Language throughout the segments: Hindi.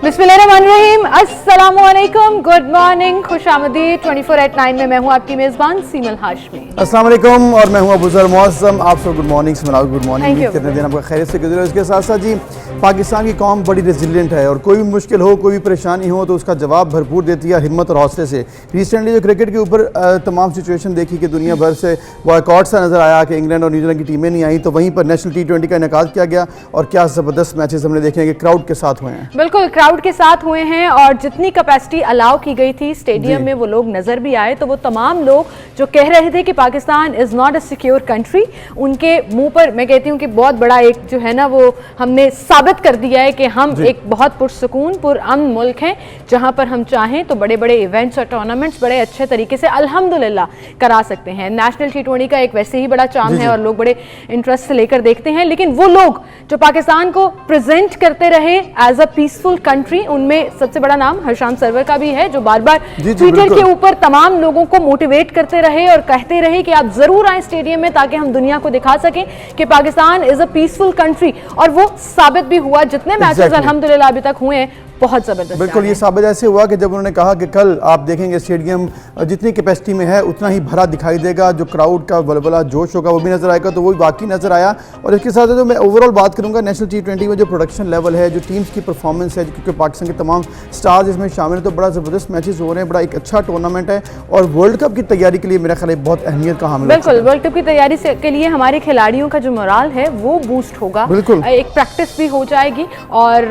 बिस्मिल्लाहिर्रहमानिर्रहीम, अस्सलामुअलैकुम, गुड मॉर्निंग, खुशामदीद। 24/9 में मैं हूँ आपकी मेज़बान सीमल हाशमी। अस्सलाम वालेकुम और मैं हूँ अबूजर मौसम। आप सब गुड मॉर्निंग सुनाओ। गुड मॉर्निंग, कितने दिन आपका खैरियत से गुजरे। इसके साथ साथ जी पाकिस्तान की कौम बड़ी रेजिलिएंट है और कोई भी मुश्किल हो, कोई भी परेशानी हो तो उसका जवाब भरपूर देती है हिम्मत और हौसले से। रिसेंटली जो क्रिकेट के ऊपर तमाम सिचुएशन देखी कि दुनिया भर से बॉयकॉट सा नज़र आया कि इंग्लैंड और न्यूजीलैंड की टीमें नहीं आई, तो वहीं पर नेशनल T20 का इनेकाद किया गया और क्या ज़बरदस्त मैचेस हमने देखे कि क्राउड के साथ हुए हैं। बिल्कुल क्राउड के साथ हुए हैं और जितनी कैपेसिटी अलाउ की गई थी स्टेडियम में वो लोग नजर भी आए। तो वो तमाम लोग जो कह रहे थे कि Pakistan is not a secure country, उनके मुंह पर मैं कहती हूँ कि बहुत बड़ा एक जो है ना वो हमने साबित कर दिया है कि हम एक बहुत पुरसुकून पुरअमन मुल्क हैं जहां पर हम चाहें तो बड़े बड़े इवेंट्स और टूर्नामेंट्स बड़े अच्छे तरीके से अल्हम्दुलिल्लाह करा सकते हैं। नेशनल T20 का एक वैसे ही बड़ा चार्म है और लोग बड़े इंटरेस्ट से लेकर देखते हैं, लेकिन वो लोग जो पाकिस्तान को प्रेजेंट करते रहे एज अ पीसफुल कंट्री, उनमें सबसे बड़ा नाम हरशाम सरवर का भी है जो बार बार ट्विटर के ऊपर तमाम लोगों को मोटिवेट करते रहे और कहते रहे कि आप जरूर आए स्टेडियम में ताकि हम दुनिया को दिखा सकें कि Pakistan is a peaceful country. और वो साबित भी हुआ, जितने मैचेस अल्हम्दुलिल्लाह अभी तक हुए हैं बहुत जबरदस्त। बिल्कुल ये साबित ऐसे हुआ कि जब उन्होंने कहा कि कल आप देखेंगे स्टेडियम जितनी कैपेसिटी में है उतना ही भरा दिखाई देगा, जो क्राउड का बलबला जोश होगा वो भी नजर आएगा, तो वो भी बाकी नजर आया। और इसके साथ तो मैं ओवरऑल बात करूंगा नेशनल T20 में जो प्रोडक्शन लेवल है, जो टीम्स की परफॉर्मेंस है, क्योंकि पाकिस्तान के तमाम स्टार्स इसमें शामिल हैं, तो बड़ा ज़बरदस्त मैचेस हो रहे हैं, बड़ा एक अच्छा टूर्नामेंट है और वर्ल्ड कप की तैयारी के लिए मेरा ख्याल बहुत अहमियत का हामिल है। बिल्कुल वर्ल्ड कप की तैयारी के लिए हमारे खिलाड़ियों का जो मोराल है वो बूस्ट होगा, बिल्कुल एक प्रैक्टिस भी हो जाएगी। और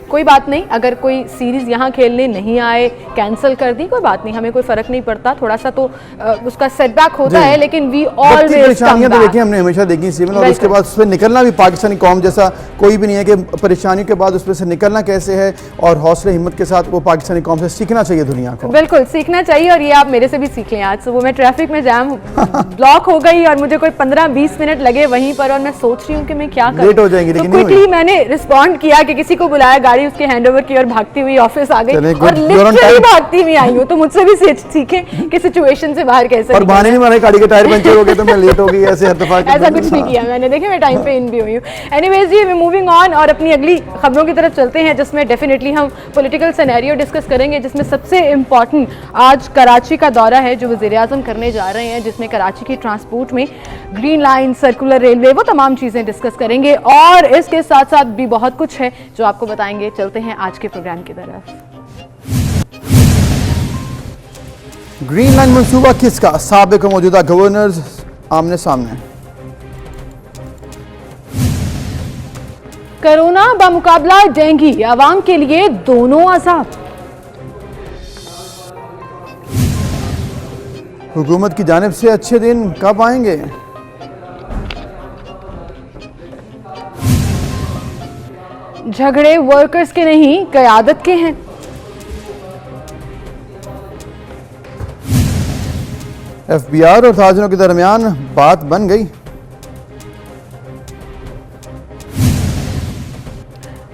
कोई बात नहीं, अगर कोई सीरीज यहाँ खेलने नहीं आए, कैंसिल कर दी, कोई बात नहीं, हमें कोई फर्क नहीं पड़ता। थोड़ा सा तो उसका सेटबैक होता है, लेकिन वी ऑलवेज परेशानियां तो देखिए हमने हमेशा देखी सिविल, और उसके बाद उससे निकलना भी पाकिस्तानी कौम जैसा कोई भी नहीं है कि परेशानियों के बाद उसमें से निकलना कैसे है, और हौसले हिम्मत के साथ वो पाकिस्तानी कौम से सीखना चाहिए दुनिया को। बिल्कुल सीखना चाहिए और ये आप मेरे से भी सीख लें। आज सुबह मैं ट्रैफिक में जैम ब्लॉक हो गई और मुझे कोई 15-20 मिनट लगे वहीं पर, और मैं सोच रही हूँ कि मैं क्या करूं, लेट हो जाएंगी, लेकिन क्विकली मैंने रिस्पॉन्ड किया कि किसी को बुलाया, गाड़ी उसके हैंडओवर की और भागती हुई ऑफिस आ गई और लिटरली भागती हुई आई हूँ। तो मुझसे भी सीखें कि सिचुएशन से बाहर कैसे, और बहाने नहीं मारे गाड़ी के टायर पंचर हो गए तो मैं लेट हो गई, ऐसे हर दफा ऐसा कुछ नहीं किया मैंने, देखिए मैं टाइम पे इन भी हुई हूँ। एनीवेज जी, मूविंग ऑन और अपनी अगली खबरों की तरफ चलते हैं, जिसमें डेफिनेटली हम पॉलिटिकल सिनेरियो डिस्कस करेंगे, जिसमें सबसे इंपॉर्टेंट आज कराची का दौरा है जो वज़ीर-ए-आज़म करने जा रहे हैं, जिसमें कराची की ट्रांसपोर्ट में ग्रीन लाइन, सर्कुलर रेलवे, वो तमाम चीज़ें डिस्कस करेंगे और इसके साथ साथ भी बहुत कुछ है जो आपको बताएंगे। चलते हैं आज के प्रोग्राम की तरफ। ग्रीन लाइन मंसूबा किसका, साबिक और मौजूदा गवर्नर्स आमने सामने। कोरोना बमुकाबला डेंगू आवाम के लिए दोनों अज़ाब। हुकूमत की जानिब से अच्छे दिन कब आएंगे। झगड़े वर्कर्स के नहीं क़यादत के हैं। FBR और ताजरों के दरमियान बात बन गई।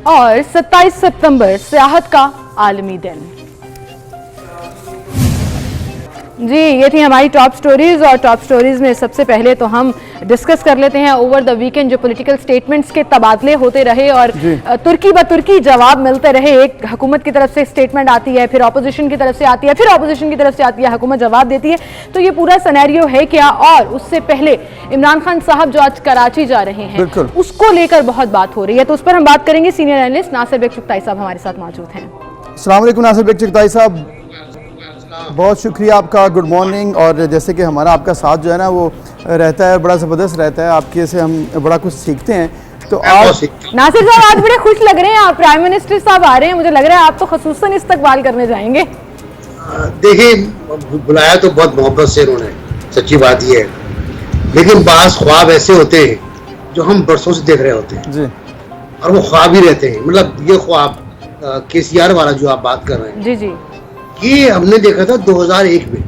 और 27 सितंबर सियाहत का आलमी दिन। जी ये थी हमारी टॉप स्टोरीज, और टॉप स्टोरीज में सबसे पहले तो हम डिस्कस कर लेते हैं ओवर द वीकेंड जो पॉलिटिकल स्टेटमेंट्स के तबादले होते रहे और तुर्की ब तुर्की जवाब मिलते रहे। एक हुकूमत की तरफ से स्टेटमेंट आती है, फिर ऑपोजिशन की तरफ से आती है, फिर ऑपोजिशन की तरफ से आती है, हुकूमत जवाब देती है। तो ये पूरा सिनेरियो है क्या। और उससे पहले इमरान खान साहब जो आज कराची जा रहे हैं उसको लेकर बहुत बात हो रही है, तो उस पर हम बात करेंगे। सीनियर एनालिस्ट नासिर बेग चुगताई साहब हमारे साथ मौजूद हैं। अस्सलाम वालेकुम नासिर बेग चुगताई साहब, बहुत शुक्रिया आपका, गुड मॉर्निंग। और जैसे कि हमारा आपका साथ जो है ना वो रहता है, बड़ा ज़बरदस्त रहता है, आपके से हम बड़ा कुछ सीखते हैं। तो आज नासिर साहब आज बड़े खुश लग रहे हैं, आप प्राइम मिनिस्टर साहब आ रहे हैं, मुझे लग रहा है आप तो खसूसन इस्तकबाल करने जाएंगे। देखिए बुलाया तो बहुत मोहब्बत से उन्होंने, सच्ची बात ये है, लेकिन बास ख्वाब ऐसे होते हैं जो हम बरसों से देख रहे होते हैं जी, और वो ख्वाब ही रहते हैं। मतलब ये ख्वाब KCR वाला जो आप बात कर रहे हैं जी जी, ये हमने देखा था 2001 में,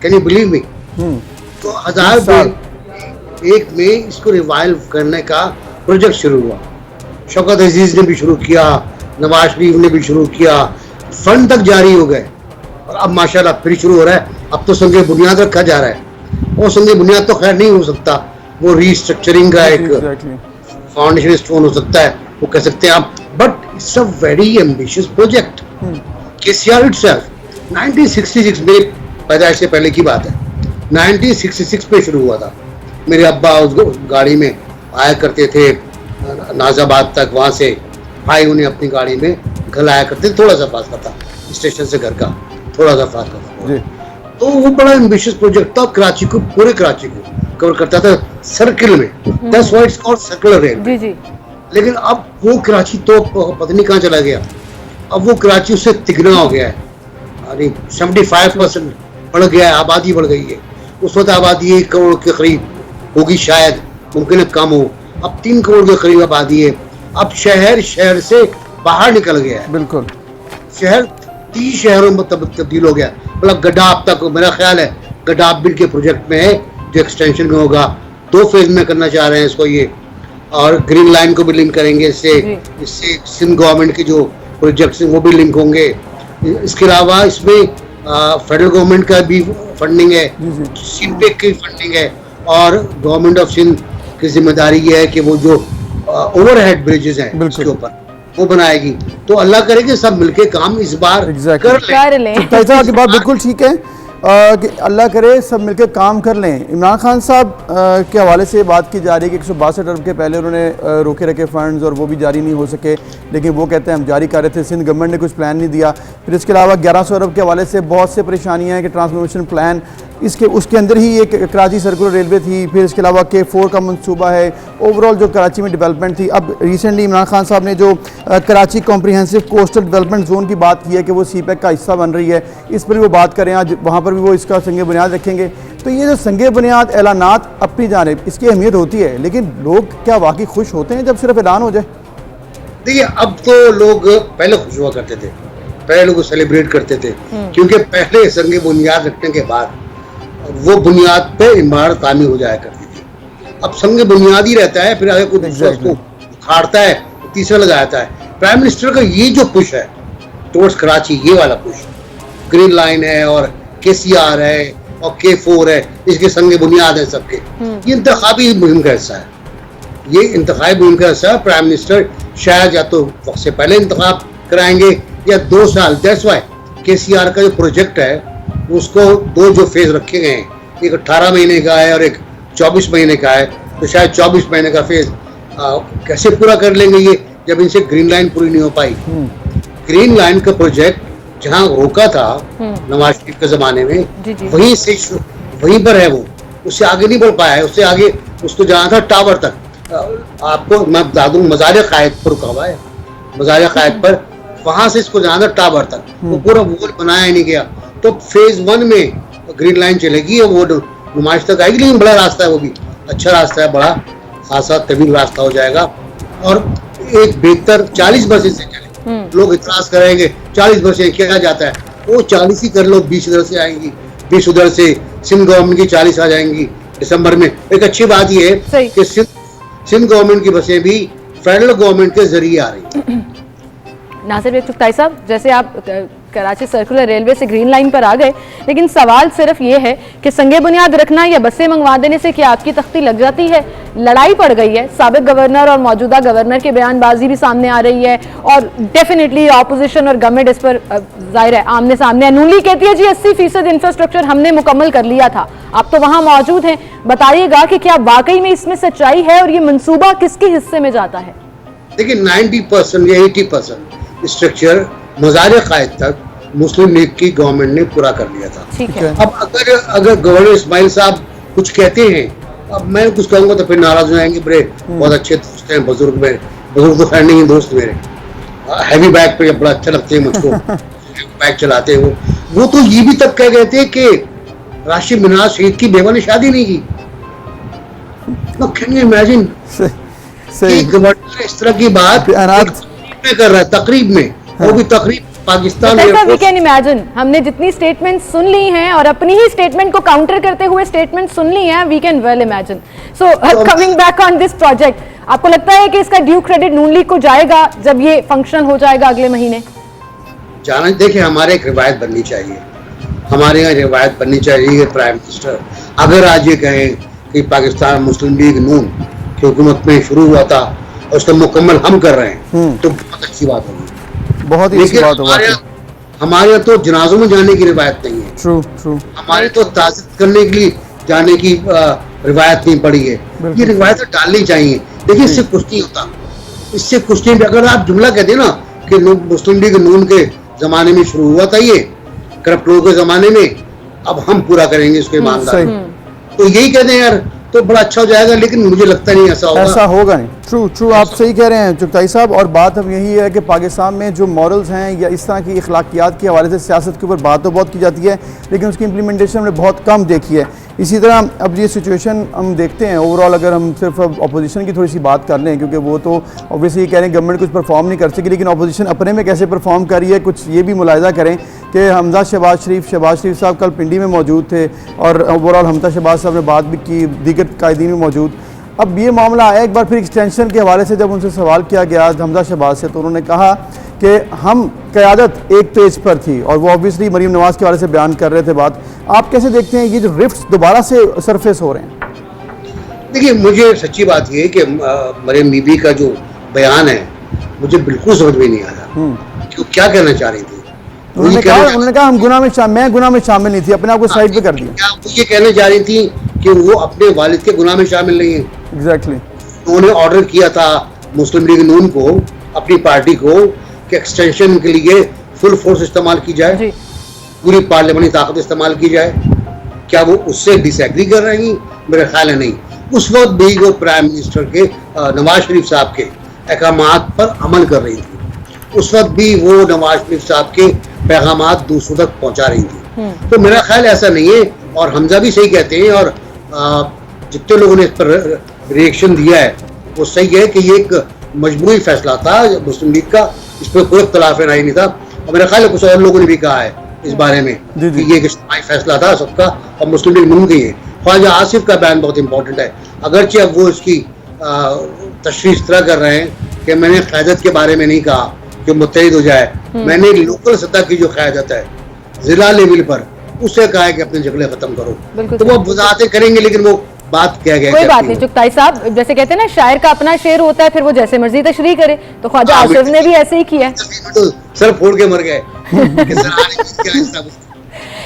कैन यू बिलीव मी। 2001 में इसको रिवाइव करने का प्रोजेक्ट शुरू हुआ, शौकत अजीज ने भी शुरू किया, नवाज शरीफ ने भी शुरू किया, फंड तक जारी हो गए और अब माशाल्लाह फिर शुरू हो रहा है। अब तो संगे बुनियाद रखा जा रहा है, और संगे बुनियाद तो खैर नहीं हो सकता वो रीस्ट्रक्चरिंग का एक एग्जैक्टली फाउंडेशन स्टोन हो सकता है, वो कह सकते हैं आप, but it's a very ambitious project. KCR itself 1966, मेरी पैदाइश से पहले की बात है, 1966 पे शुरू हुआ था। मेरे अब्बा उस गाड़ी में आया करते थे नाजाबाद तक, वहाँ से भाई उन्हें अपनी गाड़ी में घर लाया करते थे, थोड़ा सा फासला था स्टेशन से घर का, थोड़ा सा फासला था। जी तो वो बड़ा एम्बिशियस प्रोजेक्ट था, कराची को, पूरे कराची को कवर करता था सर्किल में, that's why it's called circular rail. जी जी। लेकिन अब वो कराची तो पता नहीं कहाँ चला गया, अब वो कराची उससे तिगना हो गया है, यानी 75% बढ़ गया है, आबादी बढ़ गई है। उस वक्त आबादी 1 करोड़ के करीब होगी शायद, मुमकिन है कम हो, अब 3 करोड़ के करीब आबादी है। अब शहर से बाहर निकल गया है, बिल्कुल शहर 30 शहरों में तब्दील हो गया। मतलब गडाब तक, मेरा ख्याल है गडाब बिल के प्रोजेक्ट में है, जो एक्सटेंशन में होगा, 2 फेज में करना चाह रहे हैं इसको ये, और ग्रीन लाइन को भी लिंक करेंगे इससे सिंध गवर्नमेंट के जो प्रोजेक्ट्स हैं वो भी लिंक होंगे। इसके अलावा इसमें फेडरल गवर्नमेंट का भी फंडिंग है, सिंपेक की फंडिंग है, और गवर्नमेंट ऑफ सिंध की जिम्मेदारी ये है कि वो जो ओवरहेड ब्रिजेस हैं उसके ऊपर वो बनाएगी। तो अल्लाह करे कि सब मिलके काम इस बार कर लें। ताई की बात बिल्कुल ठीक है कि अल्लाह करे सब मिलकर काम कर लें। इमरान खान साहब के हवाले से बात की जा रही है कि 162 अरब के पहले उन्होंने रोके रखे फ़ंड्स और वो भी जारी नहीं हो सके, लेकिन वो कहते हैं हम जारी कर रहे थे, सिंध गवर्नमेंट ने कुछ प्लान नहीं दिया। फिर इसके अलावा 1100 अरब के हवाले से बहुत से परेशानियाँ हैं कि ट्रांसफॉर्मेशन प्लान, इसके उसके अंदर ही एक कराची सर्कुलर रेलवे थी, फिर इसके अलावा K4 का मंसूबा है, ओवरऑल जो कराची में डेवलपमेंट थी। अब रिसेंटली इमरान खान साहब ने जो Karachi comprehensive coastal development zone की बात की है कि वो CPEC का हिस्सा बन रही है, इस पर भी वो बात करें, आज वहाँ पर भी वो इसका संगे बुनियाद रखेंगे। तो ये जो संगे बुनियाद ऐलानात अपनी जानिब, इसकी अहमियत होती है, लेकिन लोग क्या वाकई खुश होते हैं जब सिर्फ ऐलान हो जाए? देखिए, अब तो लोग पहले खुश हुआ करते थे, पहले लोग सेलिब्रेट करते थे, क्योंकि पहले संगे बुनियाद रखने के बाद वो बुनियाद पे इमारत तामीर हो जाया करती थी। अब संगे बुनियाद ही रहता है, फिर आगे कोई दूसरा उसको उखाड़ता है, तीसरा लगाता है। प्राइम मिनिस्टर का ये जो पुश है टुवर्ड्स कराची, ये वाला पुश, ग्रीन लाइन है और KCR है और K4 है, इसके संगे बुनियाद है सबके, ये इंतखाबी मुहिम का हिस्सा है। ये इंतखाबी मुहिम का हिस्सा प्राइम मिनिस्टर शायद या तो वक्त से पहले इंतखाब कराएंगे या 2 साल। दैट्स व्हाई KCR का जो प्रोजेक्ट है उसको 2 जो फेज रखे गए हैं, एक 18 महीने का है और एक 24 महीने का है, तो शायद 24 महीने का फेज कैसे पूरा कर लेंगे ये, जब इनसे ग्रीन लाइन पूरी नहीं हो पाई। ग्रीन लाइन का प्रोजेक्ट जहां रोका था नवाज शरीफ के जमाने में, वहीं से वहीं पर है, वो उससे आगे नहीं बढ़ पाया है। उससे आगे उसको जहाँ था टावर तक, आपको मैं बता दूं मज़ार क़ायद पर रुका हुआ है, मज़ार क़ायद पर, वहां से इसको जहाँ था टावर तक, वो पूरा वॉल बनाया ही नहीं गया। तो फेज 1 में ग्रीन लाइन चलेगी और वो नुमाइश तक आएगी, लेकिन बड़ा रास्ता है, वो भी अच्छा रास्ता है, बड़ा खासा तवील रास्ता हो जाएगा और एक बेहतर 40 बसें से चले। लोग इतराज करेंगे 40 बसें क्या जाता है, वो 40 ही कर लो, 20 इधर से आएंगी, 20 उधर से, सिंध गवर्नमेंट की 40 आ जाएंगी दिसंबर में। एक अच्छी बात ये है कि सिंध गवर्नमेंट की बसें भी फेडरल गवर्नमेंट के जरिए आ रही है। नासिर चुगताई साहब, जैसे आप कराची सर्कुलर रेलवे से ग्रीन लाइन पर आ गए, लेकिन सवाल सिर्फ ये है कि संगे बुनियाद रखना या बसें मंगवा देने से क्या आपकी तख्ती लग जाती है? लड़ाई पड़ गई है, साबिक गवर्नर और मौजूदा गवर्नर की बयानबाजी भी सामने आ रही है और डेफिनेटली ऑपोजिशन और गवर्नमेंट इस पर जाहिर है आमने सामने है। नून लीग कहती है जी 80% इंफ्रास्ट्रक्चर हमने मुकम्मल कर लिया था, आप तो वहां मौजूद हैं, बताइएगा कि क्या वाकई में इसमें सच्चाई है और ये मंसूबा किसके हिस्से में जाता है? देखिए 90% या 80% स्ट्रक्चर मज़ार क़ायद तक मुस्लिम लीग की गवर्नमेंट ने पूरा कर लिया था। ठीक है। अब अगर गवर्नर इस्माइल साहब कुछ कहते हैं, अब मैं कुछ कहूंगा तो फिर नाराज हो जाएंगे। बड़े बहुत अच्छे दोस्त हैं, बुजुर्ग मेरे, बुजुर्ग तो नहीं है, दोस्त मेरे, हैवी बैग पे बड़ा अच्छा लगते हैं मुझको बैग चलाते हैं वो तो ये भी तक कह गए थे कि राशिद मिनाज शहीद की बेवा ने शादी नहीं की। कैन यू इमेजिन गवर्नर इस तरह की बात कर रहा है तकरीब में, वो भी तकरीब पाकिस्तान। वी कैन इमेजिन, हमने जितनी स्टेटमेंट सुन ली हैं और अपनी ही स्टेटमेंट को काउंटर करते हुए स्टेटमेंट सुन ली हैं, we can well imagine. So coming back on this project, आपको लगता है कि इसका ड्यू क्रेडिट नून लीग को जाएगा जब ये फंक्शनल हो जाएगा अगले महीने? जाना, देखिए हमारे एक रिवायत बननी चाहिए, हमारे यहाँ रिवायत बननी चाहिए। प्राइम मिनिस्टर अगर आज ये कहें कि पाकिस्तान मुस्लिम लीग नून की हुकूमत में शुरू हुआ था और उसका मुकम्मल हम कर रहे हैं, तो बहुत अच्छी बात होगी। बहुत ही अच्छी लेकिन बात होगी। हमारे यहाँ तो जनाजों में जाने की रिवायत नहीं है। True true. हमारे तो ताज़ियत करने के लिए जाने की रिवायत नहीं पड़ी है। ये रिवायत डालनी चाहिए। देखिए इससे कुछ नहीं होता, इससे कुछ नहीं। अगर आप जुमला कहते हैं ना कि मुस्लिम लीग नून के जमाने में शुरू हुआ था, ये करप्ट लोगों के जमाने में, अब हम पूरा करेंगे इसको ईमानदारी, तो यही कहते हैं यार, तो बड़ा अच्छा हो जाएगा। लेकिन मुझे लगता नहीं ऐसा होगा। ऐसा होगा नहीं। ट्रू ट्रू, आप सही कह रहे हैं चुगताई साहब। और बात अब यही है कि पाकिस्तान में जो मॉरल्स हैं या इस तरह की अखलाकियात के हवाले से सियासत के ऊपर बात तो बहुत की जाती है, लेकिन उसकी इम्प्लीमेंटेशन हमने बहुत कम देखी है। इसी तरह अब ये सिचुएशन हम देखते हैं ओवरऑल, अगर हम सिर्फ अपोजिशन की थोड़ी सी बात कर लें, क्योंकि वो तो ऑब्वियसली ये कह रहे हैं गवर्नमेंट कुछ परफॉर्म नहीं कर सकी, लेकिन अपोजिशन अपने में कैसे परफॉर्म कर रही है, कुछ ये भी मुलाहिजा करें कि हमजा शहबाज शरीफ साहब कल पिंडी में मौजूद थे और ओवरऑल हमजा शहबाज साहब ने बात भी की, दीगर कायदीन भी मौजूद। अब ये मामला आया एक बार फिर एक्सटेंशन के हवाले से, जब उनसे सवाल किया गया हमजा शहबाज से, तो उन्होंने कहा कि हम क़यादत एक पेज पर थी, और वो ऑब्वियसली मरीम नवाज़ के हवाले से बयान कर रहे थे बात। आप कैसे देखते हैं ये जो रिफ्ट्स दोबारा से सरफेस हो रहे हैं? देखिए मुझे सच्ची बात ये है कि मरीम बीबी का जो बयान है मुझे बिल्कुल समझ में नहीं आया कि वो क्या कहना चाह रही थी। उन्होंने कहा हम मैं गुनाह में शामिल नहीं थी, अपने आप को साइड पे कर दिया। क्या वो ये कहने जा रही थी कि वो अपने वालिद के गुनाह में शामिल नहीं है? एग्जैक्टली। उन्होंने ऑर्डर किया था मुस्लिम लीग नून को, अपनी पार्टी को, कि एक्सटेंशन के लिए फुल फोर्स इस्तेमाल की जाए, पूरी पार्लियामानी ताकत इस्तेमाल की जाए। क्या वो उससे डिसएग्री कर रही? मेरा ख्याल है नहीं। उस वक्त भी वो प्राइम मिनिस्टर के नवाज शरीफ साहब के अहकामात पर अमल कर रही थी। उस वक्त भी वो नवाज शरीफ साहब के पैगामात दूसरों तक पहुंचा रही थी। तो मेरा ख्याल ऐसा नहीं है, और हमजा भी सही कहते हैं, और जितने लोगों ने इस पर रिएक्शन दिया है वो सही है कि ये एक मजबूरी फैसला था मुस्लिम लीग का, इस पर कोई इख्तलाफ नहीं था। और मेरा ख्याल है कुछ और लोगों ने भी कहा है इस बारे में कि ये एक इज्तिमाई फैसला था सबका, और मुस्लिम लीग नून गई है। ख्वाजा आसिफ का बयान बहुत इंपॉर्टेंट है, अगरचे अब वो इसकी तशरीह इस तरह कर रहे हैं कि मैंने क़यादत के बारे में नहीं कहा कि मुत्तहिद हो जाए, मैंने लोकल सतह की जो क़यादत है जिला लेवल पर, उससे कहा है कि अपने झगड़े खत्म करो। तो वो वजाहतें करेंगे, लेकिन वो बात क्या गया? कोई बात नहीं चुगताई साहब, जैसे कहते हैं ना शायर का अपना शेर होता है, फिर वो जैसे मर्जी तशरीह करे, तो ख्वाजा आसिफ ने भी ऐसे ही किया। तो सर फोड़ के मर गए।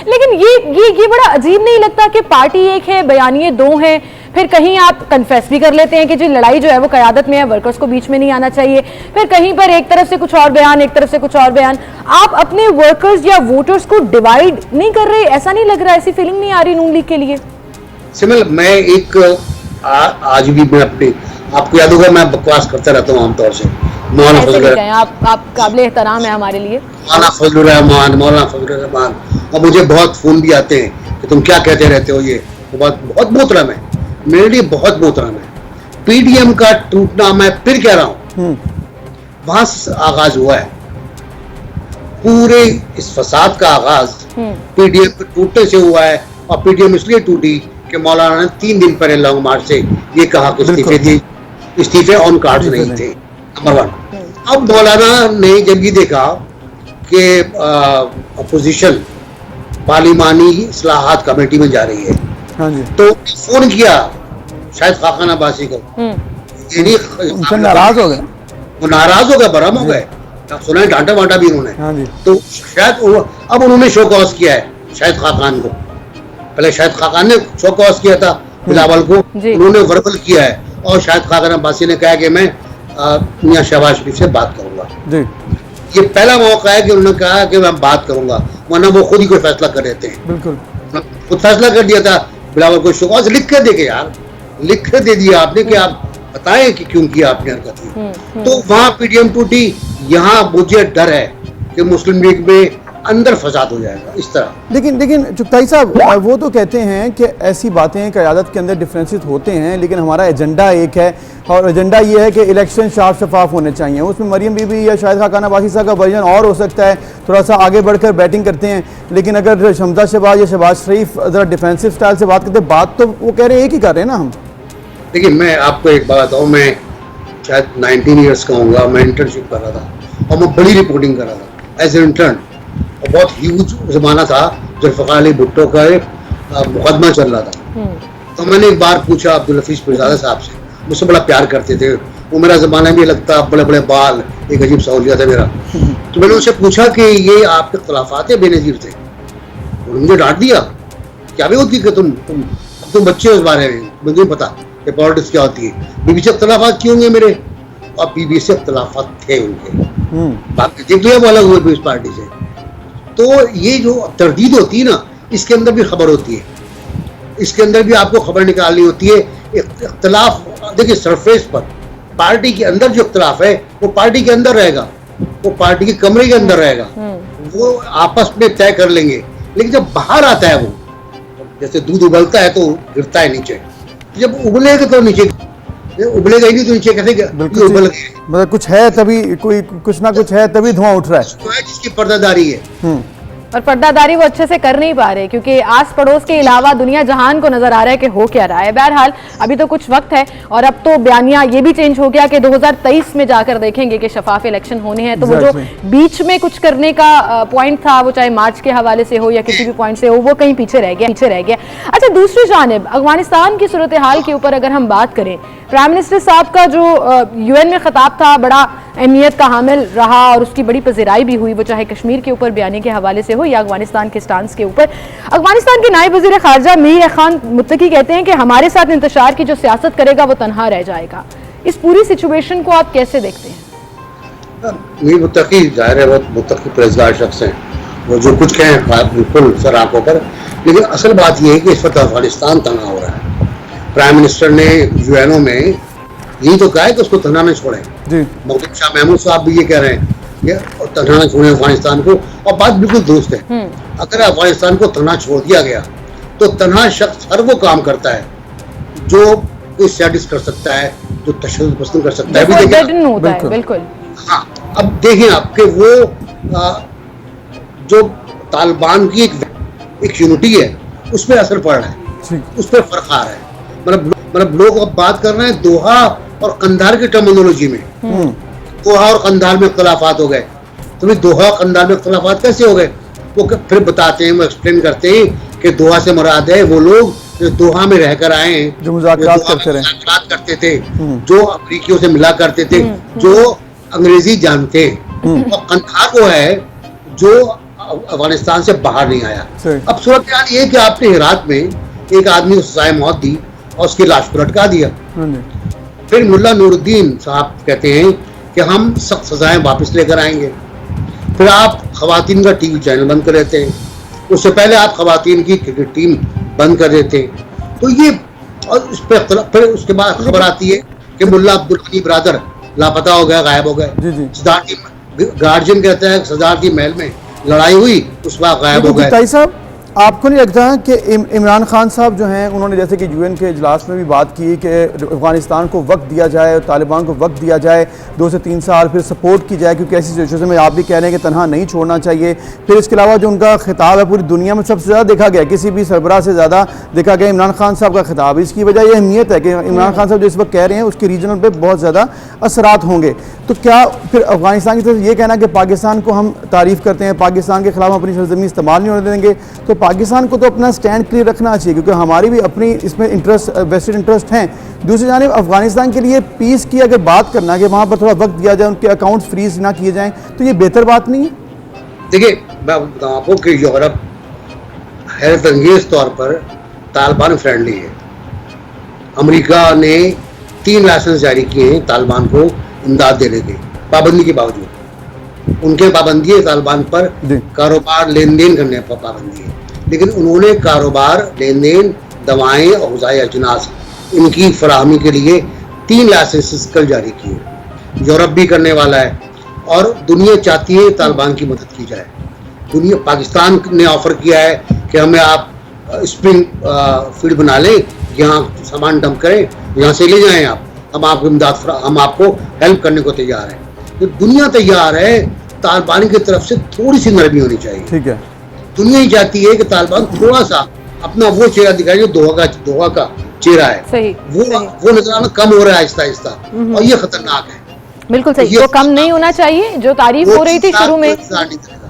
लेकिन ये बड़ा अजीब नहीं लगता कि पार्टी एक है, बयानिए दो हैं, फिर कहीं आप कन्फेस भी कर लेते हैं कि जो लड़ाई जो है वो क़यादत में है, वर्कर्स को बीच में नहीं आना चाहिए, फिर कहीं पर एक तरफ से कुछ और बयान, एक तरफ से कुछ और बयान। आप अपने वर्कर्स या वोटर्स को डिवाइड नहीं कर रहे? ऐसा नहीं लग रहा, ऐसी फीलिंग नहीं आ रही नून लीग के लिए? सिमल, मैं एक आज भी मैं अपने, आपको याद होगा मैं बकवास करता रहता हूँ आमतौर से, मौलाना काबिल एहतराम है हमारे लिए, मौलाना फजलुर रहमान। अब मुझे बहुत फोन भी आते हैं कि तुम क्या कहते रहते हो, ये बहुत मोहतरम है, मेरे लिए बहुत मोहतरम है। पीडीएम का टूटना, मैं फिर कह रहा हूँ, वहां से आगाज हुआ है। पूरे इस फसाद का आगाज पीडीएम के टूटने से हुआ है, और पीडीएम इसलिए टूटी कि मौलाना ने 3 दिन पहले लॉन्ग मार्च से ये कहा कि इस्तीफे ऑन कार्ड नहीं थे, नंबर 1। अब मौलाना ने जब ये देखा कि अपोजिशन पार्लिमानी इस्लाहात कमेटी में जा रही है, हाँ जी, तो फोन किया शायद खाकान अब्बासी को, नाराज हो गए, वो नाराज हो गए, बरहम हो गए, सुना है डांटा वांटा भी उन्होंने, हाँ जी। तो शायद अब उन्होंने शो कॉज किया है शायद खाकान को, पहले शायद खाकान ने शो कॉज किया था बिलावल को, उन्होंने वर्बल किया है, और शायद खाकान अब्बासी ने कहा कि मैं मियां शहबाज शरीफ से बात करूंगा जी। ये पहला मौका है कि उन्होंने कहा कि मैं बात करूंगा, वरना वो खुद ही कोई फैसला कर देते हैं। बिल्कुल खुद फैसला कर दिया था बिलावल को, शो कॉज लिख कर देंगे यार, लिख कर दे दिया आपने कि आप बताएं कि क्यों किया आपने हरकत। तो वहां पीडीएम टूटी, यहाँ मुझे डर है कि मुस्लिम लीग में अंदर फसाद हो जाएगा इस तरह। लेकिन चुगताई साहब, वो तो कहते हैं कि ऐसी बातें क़यादत के अंदर डिफरेंसेस होते हैं, लेकिन हमारा एजेंडा एक है, और एजेंडा ये है कि इलेक्शन साफ शफाफ होने चाहिए। उसमें मरीम बीबी या शायद खाकान अब्बासी साहब का वर्जन और हो सकता है, थोड़ा सा आगे बढ़कर बैटिंग करते हैं, लेकिन अगर हमजा शहबाज या शहबाज शरीफ ज़रा डिफेंसिव स्टाइल से बात करते हैं, बात तो वो कह रहे हैं एक ही कर रहे हैं ना हम। देखिए मैं आपको एक बात बताऊँ, मैं शायद 19 ईयर्स का होऊंगा, मैं इंटर्नशिप कर रहा था और मैं बड़ी रिपोर्टिंग कर रहा था एज ए इंटर्न, और बहुत ह्यूज ज़माना था जुल्फ़िकार अली भुट्टो का मुकदमा चल रहा था, तो मैंने एक बार पूछा अब्दुल हफीज पीरजादा साहब से, मुझसे बड़ा प्यार करते थे वो, मेरा ज़माना भी लगता, बड़े बड़े बाल, एक अजीब सा हुलिया था मेरा। तो मैंने उनसे पूछा कि ये आपके इख्तलाफात बेनज़ीर थे? उन्होंने मुझे डांट दिया, क्या भी होती कि तुम बच्चे हो इस बारे में, मुझे नहीं पता कि पॉलिटिक्स क्या होती है। बीबी से इख्तलाफात क्यों होंगे मेरे? और बीबी से इख्तलाफात थे उनके, बाकी देख लिया वो अलग हुए पीपल्स पार्टी से। तो ये जो तरदीद होती है ना, इसके अंदर भी खबर होती है, इसके अंदर भी आपको खबर निकालनी होती है। इख्तलाफ देखिए सरफेस पर, पार्टी के अंदर जो इख्तलाफ है वो पार्टी के अंदर रहेगा, वो पार्टी के कमरे के अंदर रहेगा, वो आपस में तय कर लेंगे। लेकिन जब बाहर आता है वो, जैसे दूध उबलता है तो गिरता है नीचे, जब उबलेगा तो नीचे, उबलेगा ही नहीं तो नीचे कैसे उबल गए? मतलब कुछ है तभी, कोई कुछ ना कुछ है तभी धुआं उठ रहा है, जिसकी पर्दादारी है। और पर्दादारी वो अच्छे से कर नहीं पा रहे, क्योंकि आस पड़ोस के अलावा दुनिया जहान को नजर आ रहा है कि हो क्या रहा है। बहरहाल अभी तो कुछ वक्त है, और अब तो बयानिया ये भी चेंज हो गया कि 2023 में जाकर देखेंगे कि शफाफ इलेक्शन होने हैं। तो वो जो बीच में कुछ करने का पॉइंट था, वो चाहे मार्च के हवाले से हो या किसी भी पॉइंट से हो, वो कहीं पीछे रह गया। अच्छा, दूसरी जानिब अफगानिस्तान की सूरत हाल के ऊपर अगर हम बात करें, प्राइम मिनिस्टर साहब का जो UN में खिताब था बड़ा अहमियत का हामिल रहा, और उसकी बड़ी पजीराई भी हुई, वो चाहे कश्मीर के ऊपर बयानी के हवाले से हो या अफगानिस्तान के स्टांस के ऊपर। अफगानिस्तान के नायब वज़ीर ख़ारजा मीर खान मुत्तकी कहते हैं कि हमारे साथ इंतशार की जो सियासत करेगा वो तनहा रह जाएगा। इस पूरी सिचुएशन को आप कैसे देखते हैं? मीर मुत्तकी जाहिर है बहुत मुत्तकी परहेज़गार शख्स हैं, वो जो कुछ कहें बिल्कुल सर आंखों पर। लेकिन असल बात यह है कि इस वक्त अफगानिस्तान तनहा हो रहा है। प्राइम मिनिस्टर ने UNO में यही तो कहा है कि उसको तनहा न छोड़ें। मखदूम शाह महमूद साहब भी ये कह रहे हैं कि तनहा न छोड़ें अफगानिस्तान को, और बात बिल्कुल दुरुस्त है। अगर अफगानिस्तान को तनहा छोड़ दिया गया तो तनहा शख्स हर वो काम करता है जो कोई सैडिस कर सकता है, जो तशद्दुद पसंद कर सकता है। बिल्कुल। हाँ, अब देखें आपके वो जो तालिबान की एक यूनिटी है उसमें असर पड़ रहा है, उस पर फर्क आ रहा है। मतलब लोग अब बात कर रहे हैं दोहा और कंधार की टर्मिनोलॉजी में। दोहा और कंधार में इख्तलाफात हो गए, तो भाई दोहा और कंधार में इख्तलाफात कैसे हो गए? वो फिर बताते हैं, वो एक्सप्लेन करते हैं कि दोहा से मुराद है वो लोग जो दोहा में रहकर आए हैं, जो मुज़ाकरात करते थे, जो अफ्रीकियों से मिला करते थे, जो अंग्रेजी जानते हैं। और कंधार वो है जो अफगानिस्तान से बाहर नहीं आया। अब सूरत हाल ये कि आपने हेरात में एक आदमी को सजाए मौत दी और उसकी लाश को लटका दिया। फिर मुल्ला नूरुद्दीन साहब कहते हैं कि हम सख्त सजाएं वापस लेकर आएंगे। फिर आप खवातीन का TV चैनल बंद कर देते हैं, उससे पहले आप खवातीन की क्रिकेट टीम बंद कर देते हैं। तो ये, और उस पर फिर उसके बाद खबर आती है कि मुल्ला अब्दुल गनी ब्रदर लापता हो गया, गायब हो गए। सदारती गार्जियन कहता है सदारती महल में लड़ाई हुई, उस वक्त गायब हो गए। साहब, आपको नहीं लगता है कि इमरान खान साहब जो हैं, उन्होंने जैसे कि UN के इजलास में भी बात की कि अफगानिस्तान को वक्त दिया जाए, तालिबान को वक्त दिया जाए, 2 से 3 साल फिर सपोर्ट की जाए, क्योंकि ऐसी सिचुएशन में आप भी कह रहे हैं कि तनहा नहीं छोड़ना चाहिए। फिर इसके अलावा जो उनका खिताब है पूरी दुनिया में सबसे ज़्यादा देखा गया, किसी भी सरबराह से ज़्यादा देखा गया इमरान खान साहब का खिताब। इसकी वजह यह अहमियत है कि इमरान खान साहब जो इस वक्त कह रहे हैं उसके रीजनल पर बहुत ज़्यादा असरात होंगे। तो क्या फिर अफगानिस्तान की तरफ ये कहना कि पाकिस्तान को हम तारीफ़ करते हैं, पाकिस्तान के खिलाफ अपनी सरजमीन इस्तेमाल नहीं होने देंगे, तो पाकिस्तान को तो अपना स्टैंड क्लियर रखना चाहिए, क्योंकि हमारी भी अपनी इसमें इंटरेस्ट, वेस्टेड इंटरेस्ट हैं। दूसरी जानिब अफगानिस्तान के लिए पीस की अगर बात करना कि वहाँ पर थोड़ा वक्त दिया जाए, उनके अकाउंट्स फ्रीज ना किए जाएं, तो ये बेहतर बात नहीं है? देखिए, मैं बताऊँ आपको कि यूरोप हैरत अंगेज तौर पर तालिबान फ्रेंडली है। अमेरिका ने 3 लाइसेंस जारी किए हैं तालिबान को इमदाद देने के, पाबंदी के बावजूद। उनके पाबंदी है तालिबान पर कारोबार लेन देन करने पर पाबंदी है, लेकिन उन्होंने कारोबार लेन देन, दवाएं और ग़िज़ाई अजनास इनकी फराहमी के लिए 3 लाइसेंस कल जारी किए। यूरोप भी करने वाला है, और दुनिया चाहती है तालिबान की मदद की जाए। दुनिया, पाकिस्तान ने ऑफर किया है कि हमें आप स्प्रिंग फील्ड बना लें, यहाँ सामान डंप करें, यहाँ से ले जाएं आप, हम आपको इमदाद, हम आपको हेल्प करने को तैयार हैं। तो दुनिया तैयार है, तालिबान की तरफ से थोड़ी सी नरमी होनी चाहिए। ठीक है, दुनिया ही चाहती है कि तालिबान थोड़ा सा अपना वो चेहरा दिखाए जो दोहा का चेहरा है। सही, वो नजर आना कम हो रहा है आहिस्ता आहिस्ता, और ये खतरनाक है। बिल्कुल सही, वो कम नहीं होना चाहिए। जो तारीफ हो रही थी शुरू में,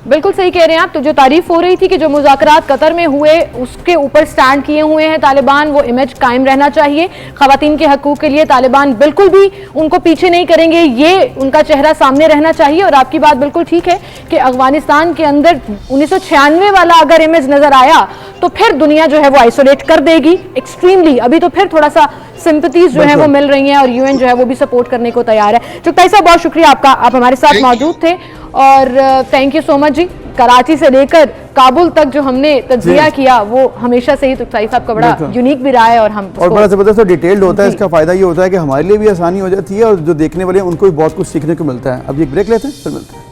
बिल्कुल सही कह रहे हैं आप। तो जो तारीफ हो रही थी कि जो मुज़ाकरात कतर में हुए उसके ऊपर स्टैंड किए हुए हैं तालिबान, वो इमेज कायम रहना चाहिए। ख़वातीन के हकूक़ के लिए तालिबान बिल्कुल भी उनको पीछे नहीं करेंगे, ये उनका चेहरा सामने रहना चाहिए। और आपकी बात बिल्कुल ठीक है कि अफगानिस्तान के अंदर 1996 वाला अगर इमेज नजर आया तो फिर दुनिया जो है वो आइसोलेट कर देगी एक्सट्रीमली। अभी तो फिर थोड़ा सा सिंपैथीज जो है वो मिल रही हैं और यूएन जो है वो भी सपोर्ट करने को तैयार है। चुगताई साहब बहुत शुक्रिया आपका, आप हमारे साथ मौजूद थे और थैंक यू सो मच जी। कराची से लेकर काबुल तक जो हमने तज्जिया किया वो हमेशा से ही चुगताई साहब का बड़ा यूनिक भी रहा है और हम और बड़ा जबरदस्त और डिटेल्ड होता है। इसका फायदा ये होता है कि हमारे लिए भी आसानी हो जाती है और जो देखने वाले हैं उनको भी बहुत कुछ सीखने को मिलता है। अब एक ब्रेक लेते हैं, फिर मिलते हैं।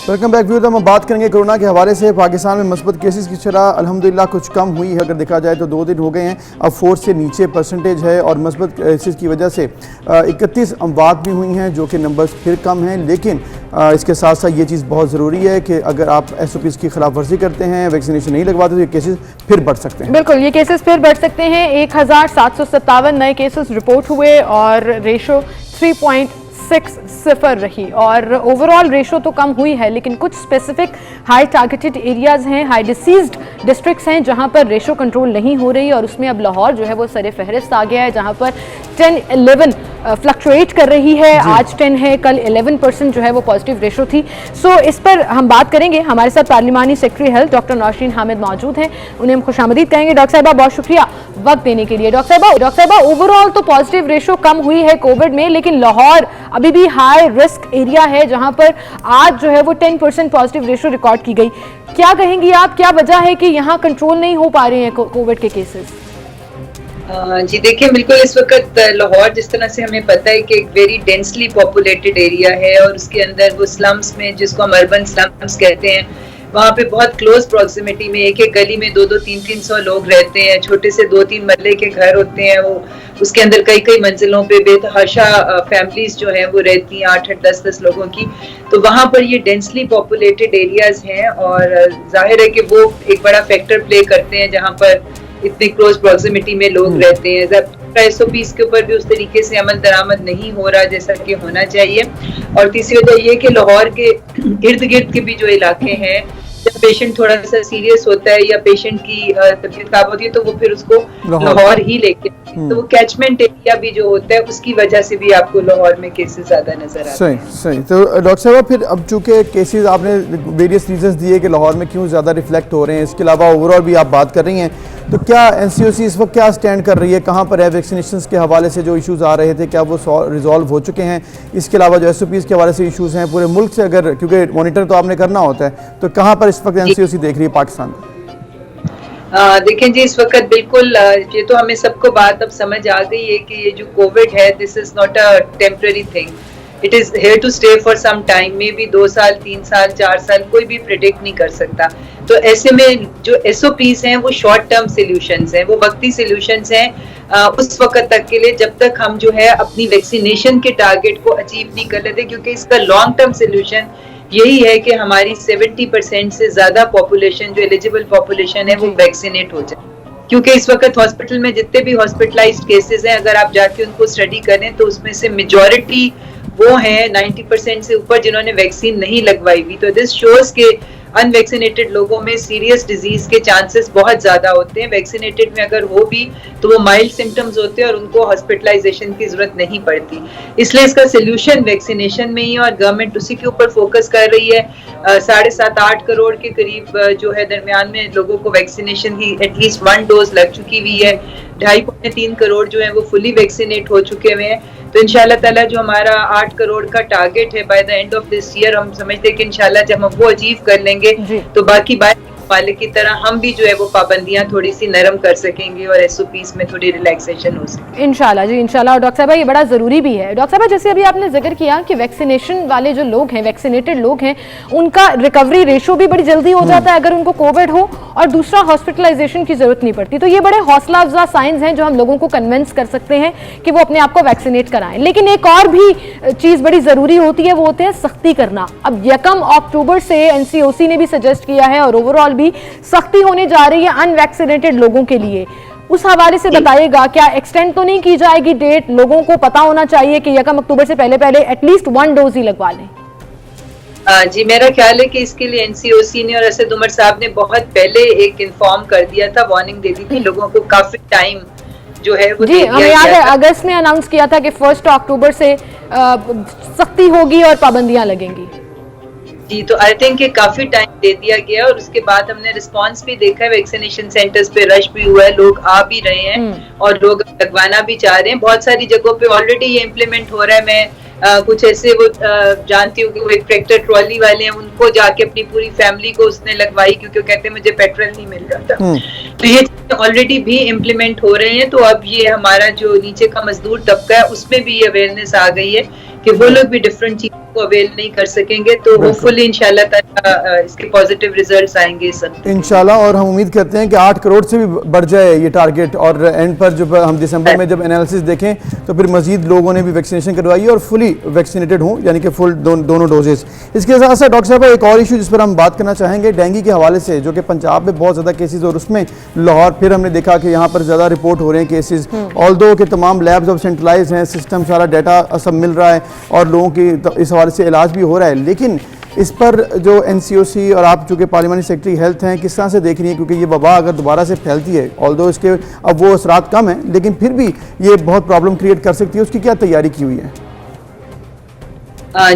Welcome back viewers. हम बात करेंगे कोरोना के हवाले से। पाकिस्तान में मुस्बत केसेस की शरह अल्हम्दुलिल्लाह कुछ कम हुई है। अगर देखा जाए तो 2 दिन हो गए हैं, अब 4 से नीचे परसेंटेज है और मुस्बत केसेस की वजह से 31 अमवात भी हुई हैं, जो कि नंबर्स फिर कम हैं। लेकिन इसके साथ साथ ये चीज़ बहुत ज़रूरी है कि अगर आप SOPs की खिलाफ वर्जी करते हैं, वैक्सीनेशन नहीं लगवाते, तो ये केसेस फिर बढ़ सकते हैं। बिल्कुल, ये केसेस फिर बढ़ सकते हैं। 1757 नए केसेस रिपोर्ट हुए और रेशो 3.60 रही और ओवरऑल रेशो तो कम हुई है, लेकिन कुछ स्पेसिफिक हाई टारगेटेड एरियाज हैं, हाई डिसीज्ड डिस्ट्रिक्ट्स हैं जहां पर रेशो कंट्रोल नहीं हो रही और उसमें अब लाहौर जो है वो सरे फहरिस्त आ गया है, जहां पर 10-11 फ्लक्चुएट कर रही है। आज 10 है, कल 11% जो है वो पॉजिटिव रेशो थी। सो इस पर हम बात करेंगे। हमारे साथ पार्लिमानी secretary health doctor Naushin Hamid मौजूद हैं, उन्हें हम खुशामदीद कहेंगे। डॉक्टर साहिबा बहुत शुक्रिया वक्त देने के लिए। डॉक्टर साहिबा ओवरऑल तो पॉजिटिव रेशो कम हुई है कोविड में, लेकिन लाहौर अभी भी हाई रिस्क एरिया है जहां पर आज जो है वो 10% पॉजिटिव रेशो रिकॉर्ड की गई। क्या कहेंगी आप, क्या वजह है कि यहाँ कंट्रोल नहीं हो पा रहे हैं कोविड के केसेस? जी देखिए, बिल्कुल इस वक्त लाहौर जिस तरह से हमें पता है कि एक वेरी डेंसली पॉपुलेटेड एरिया है और उसके अंदर वो स्लम्स में, जिसको हम अर्बन स्लम्स कहते हैं, वहाँ पे बहुत क्लोज प्रॉक्सिमिटी में एक एक गली में 200, 300 लोग रहते हैं। छोटे से 2-3 मरले के घर होते हैं, वो उसके अंदर कई मंजिलों पे बेतहाशा फैमिलीज जो हैं वो रहती हैं, 8-8, 10-10 लोगों की। तो वहाँ पर ये डेंसली पॉपुलेटेड एरियाज हैं और जाहिर है कि वो एक बड़ा फैक्टर प्ले करते हैं जहाँ पर इतने क्लोज प्रॉक्सिमिटी में लोग रहते हैं। SOPs के ऊपर भी उस तरीके से अमल दरामद नहीं हो रहा जैसा कि होना चाहिए। और तीसरी वजह ये कि लाहौर के इर्द गिर्द के भी जो इलाके हैं, जब पेशेंट थोड़ा सा सीरियस होता है या पेशेंट की तबीयत खराब होती है तो वो फिर उसको लाहौर ही लेके, तो वो कैचमेंट एरिया भी जो होता है उसकी वजह से भी आपको लाहौर में केसेस ज्यादा नजर आते हैं। सही। तो डॉक्टर साहब फिर अब चूंकि केसेस आपने वेरियस रीजंस दिए कि लाहौर में क्यों ज़्यादा रिफ्लेक्ट हो रहे हैं, इसके अलावा ओवरऑल भी आप बात कर रही हैं, तो क्या NCOC इस वक्त क्या स्टैंड कर रही है, कहाँ पर है? वैक्सीनेशन के हवाले से जो इशूज़ आ रहे थे क्या वो रिजॉल्व हो चुके हैं? इसके अलावा जो SOPs के हवाले से इशूज़ हैं पूरे मुल्क से, अगर क्योंकि मॉनिटर तो आपने करना होता है, तो कहाँ पर इस वक्त NCOC देख रही है पाकिस्तान को? देखें जी, इस वक्त बिल्कुल ये तो हमें सबको बात अब समझ आ गई है कि ये जो कोविड है, this is not a temporary thing, it is here to stay for some time, maybe 2 साल, 3 साल, 4 साल, कोई भी प्रिडिक्ट नहीं कर सकता। तो ऐसे में जो SOPs हैं वो शॉर्ट टर्म सोल्यूशंस हैं, वो वक्ती सोल्यूशंस हैं उस वक्त तक के लिए जब तक हम जो है अपनी वैक्सीनेशन के टारगेट को अचीव नहीं कर लेते, क्योंकि इसका लॉन्ग टर्म सोल्यूशन यही है कि हमारी 70% से ज्यादा पॉपुलेशन, जो एलिजिबल पॉपुलेशन है, वो वैक्सीनेट हो जाए। क्योंकि इस वक्त हॉस्पिटल में जितने भी हॉस्पिटलाइज्ड केसेस हैं, अगर आप जाके उनको स्टडी करें तो उसमें से मेजॉरिटी वो हैं 90% से ऊपर जिन्होंने वैक्सीन नहीं लगवाई हुई। तो दिस शोज के अनवैक्सीनेटेड लोगों में सीरियस डिजीज के चांसेस बहुत ज्यादा होते हैं। वैक्सीनेटेड में अगर हो भी तो वो माइल्ड सिम्टम्स होते हैं और उनको हॉस्पिटलाइजेशन की जरूरत नहीं पड़ती। इसलिए इसका सोल्यूशन वैक्सीनेशन में ही है और गवर्नमेंट उसी के ऊपर फोकस कर रही है। 7.5-8 करोड़ के करीब जो है दरमियान में लोगों को वैक्सीनेशन की एटलीस्ट 1 डोज लग चुकी हुई है। 2.5-3 करोड़ जो है वो फुली वैक्सीनेट हो चुके हुए हैं। तो इंशाल्लाह ताला जो हमारा 8 करोड़ का टारगेट है by the end of this year, हम समझते हैं कि इंशाल्लाह जब हम वो अचीव कर लेंगे तो बाकी वाले की तरह हम भी जो है वो पाबंदियां थोड़ी सी नरम कर सकेंगे और SOPs में थोड़ी रिलैक्सेशन हो सके इंशाल्लाह जी, इंशाल्लाह। और डॉक्टर साहब ये बड़ा ज़रूरी भी है। डॉक्टर साहब जैसे अभी आपने जिक्र किया कि वैक्सीनेशन वाले जो लोग हैं, वैक्सीनेटेड लोग हैं, उनका रिकवरी रेशो भी बड़ी जल्दी हो जाता है अगर उनको कोविड हो, और दूसरा हॉस्पिटलाइजेशन की जरूरत नहीं पड़ती। तो ये बड़े हौसला अफजा साइंस हैं जो हम लोगों को कन्विंस कर सकते हैं कि वो अपने आप को वैक्सीनेट कराएं। लेकिन एक और भी चीज़ बड़ी ज़रूरी होती है, वो होते हैं सख्ती करना। अब 1 अक्टूबर से NCOC ने भी सजेस्ट किया है और ओवरऑल भी सख्ती होने जा रही है अनवैक्सीनेटेड लोगों के लिए, उस हवाले से बताइएगा, क्या एक्सटेंड तो नहीं की जाएगी डेट? लोगों को पता होना चाहिए कि 1 अक्टूबर से पहले पहले एटलीस्ट 1 डोज ही लगवा लें। जी, मेरा ख्याल है कि इसके लिए एनसीओसी ने और असद उमर साहब ने बहुत पहले एक इन्फॉर्म कर दिया था, वार्निंग दे दी थी लोगों को, काफी टाइम जो है वो जी हमें याद है अगस्त में अनाउंस किया था कि 1 अक्टूबर से सख्ती होगी और पाबंदियां लगेंगी। जी, तो आई थिंक काफी टाइम दे दिया गया और उसके बाद हमने रिस्पांस भी देखा है, वैक्सीनेशन सेंटर्स पे रश भी हुआ है, लोग आ भी रहे हैं और लोग लगवाना भी चाह रहे हैं। बहुत सारी जगहों पे ऑलरेडी ये इम्प्लीमेंट हो रहा है। मैं कुछ ऐसे वो जानती हूँ कि वो एक ट्रैक्टर ट्रॉली वाले हैं, उनको जाके अपनी पूरी फैमिली को उसने लगवाई क्योंकि वो कहते हैं मुझे पेट्रोल नहीं मिल रहा था। तो ये ऑलरेडी भी इम्प्लीमेंट हो रहे हैं। तो अब ये हमारा जो नीचे का मजदूर तबका है उसमें भी ये अवेयरनेस आ गई है कि वो लोग भी डिफरेंट चीजों को अवेल नहीं कर सकेंगे। तो होपफुली इंशाल्लाह ताला इसके पॉजिटिव रिजल्ट्स आएंगे इस हफ्ते इंशाल्लाह। और हम उम्मीद करते हैं कि 8 करोड़ से भी बढ़ जाए ये टारगेट, और एंड पर जब हम दिसंबर में जब एनालिसिस देखें तो फिर मजीद लोगों ने भी वैक्सीनेशन करवाई और फुली वैक्सीनेटेड हों, यानी कि फुल दोनों डोजेस। इसके साथ साथ डॉक्टर साहब एक और इशू जिस पर हम बात करना चाहेंगे डेंगू के हवाले से, जो कि पंजाब में बहुत ज़्यादा केसेज और उसमें लाहौर फिर हमने देखा कि यहाँ पर ज़्यादा रिपोर्ट हो रहे हैं केसेज, ऑल्दो के तमाम लैब्स अब सेंट्रलाइज हैं, सिस्टम सारा डाटा सब मिल रहा है और लोगों की इस हवाले से इलाज भी हो रहा है। लेकिन इस पर जो एनसीओसी और आप चूँकि पार्लियामानी सेक्रेटरी हेल्थ हैं, किस तरह से देख रही हैं? क्योंकि ये वबा अगर दोबारा से फैलती है, ऑल्दो इसके अब वो असरात कम है, लेकिन फिर भी ये बहुत प्रॉब्लम क्रिएट कर सकती है, उसकी क्या तैयारी की हुई है?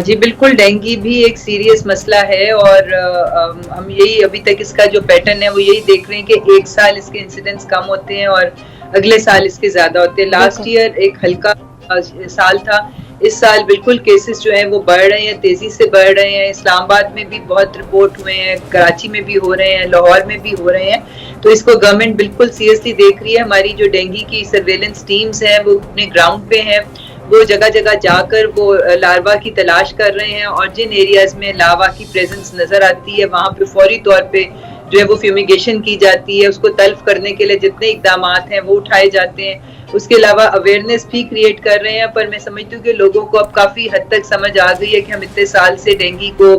जी बिल्कुल, डेंगू भी एक सीरियस मसला है और हम यही अभी तक इसका जो पैटर्न है वो यही देख रहे हैं कि एक साल इसके इंसिडेंट्स कम होते हैं और अगले साल इसके ज्यादा होते हैं। लास्ट ईयर एक हल्का साल था, इस साल बिल्कुल केसेस जो हैं वो बढ़ रहे हैं, तेजी से बढ़ रहे हैं। इस्लामाबाद में भी बहुत रिपोर्ट हुए हैं, कराची में भी हो रहे हैं, लाहौर में भी हो रहे हैं। तो इसको गवर्नमेंट बिल्कुल सीरियसली देख रही है। हमारी जो डेंगू की सर्वेलेंस टीम्स हैं वो अपने ग्राउंड पे हैं, वो जगह जगह जाकर वो लार्वा की तलाश कर रहे हैं और जिन एरियाज में लार्वा की प्रेजेंस नजर आती है वहां पे फौरी तौर पे जो है वो फ्यूमिगेशन की जाती है। उसको तल्फ करने के लिए जितने इकदाम हैं वो उठाए जाते हैं। उसके अलावा अवेयरनेस भी क्रिएट कर रहे हैं। पर मैं समझती हूँ कि लोगों को अब काफी हद तक समझ आ गई है कि हम इतने साल से डेंगू को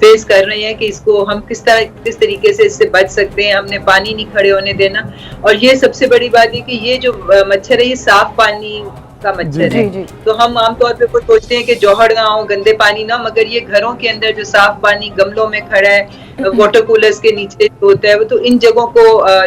फेस कर रहे हैं कि इसको हम किस तरीके से इससे बच सकते हैं। हमने पानी नहीं खड़े होने देना, और ये सबसे बड़ी बात है कि ये जो मच्छर है ये साफ पानी का मच्छर है। तो हम आमतौर पे कुछ सोचते हैं कि जौहर ना हो, गंदे पानी ना, मगर ये घरों के अंदर जो साफ पानी गमलों में खड़ा है, वाटर कूलर्स के नीचे होता है, वो तो इन जगहों को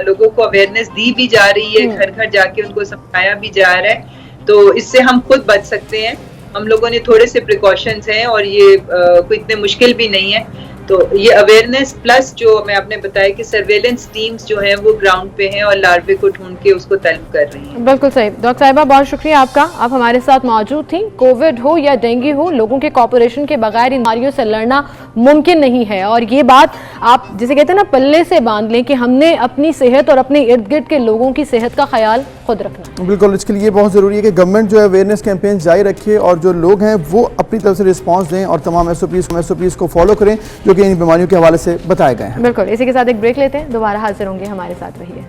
लोगों को अवेयरनेस दी भी जा रही है, घर घर जाके उनको समझाया भी जा रहा है। तो इससे हम खुद बच सकते हैं। हम लोगों ने थोड़े से प्रिकॉशंस हैं और ये कोई इतने मुश्किल भी नहीं है। तो ये अवेयरनेस प्लस जो मैं आपने बताया कि सर्वेलेंस टीम्स जो हैं वो ग्राउंड पे हैं और लार्वे को ढूंढ के उसको तलब कर रही हैं। बिल्कुल सही। डॉक्टर साहिबा बहुत शुक्रिया आपका, आप हमारे साथ मौजूद थी। कोविड हो या डेंगू हो, लोगों के कॉपरेशन के बगैर इन बीमारियों से लड़ना मुमकिन नहीं है। और ये बात आप जिसे कहते हैं ना पल्ले से बांध लें कि हमने अपनी सेहत और अपने इर्द गिर्द के लोगों की सेहत का ख्याल खुद रखना। बिल्कुल, इसके लिए बहुत ज़रूरी है कि गवर्नमेंट जो है अवेयरनेस कैंपेन जारी रखे और जो लोग हैं वो अपनी तरफ से रिस्पांस दें और तमाम एसओपीज़ को फॉलो करें जो कि इन बीमारियों के हवाले से बताए गए हैं। बिल्कुल, इसी के साथ एक ब्रेक लेते हैं, दोबारा हाजिर होंगे, हमारे साथ रहिए।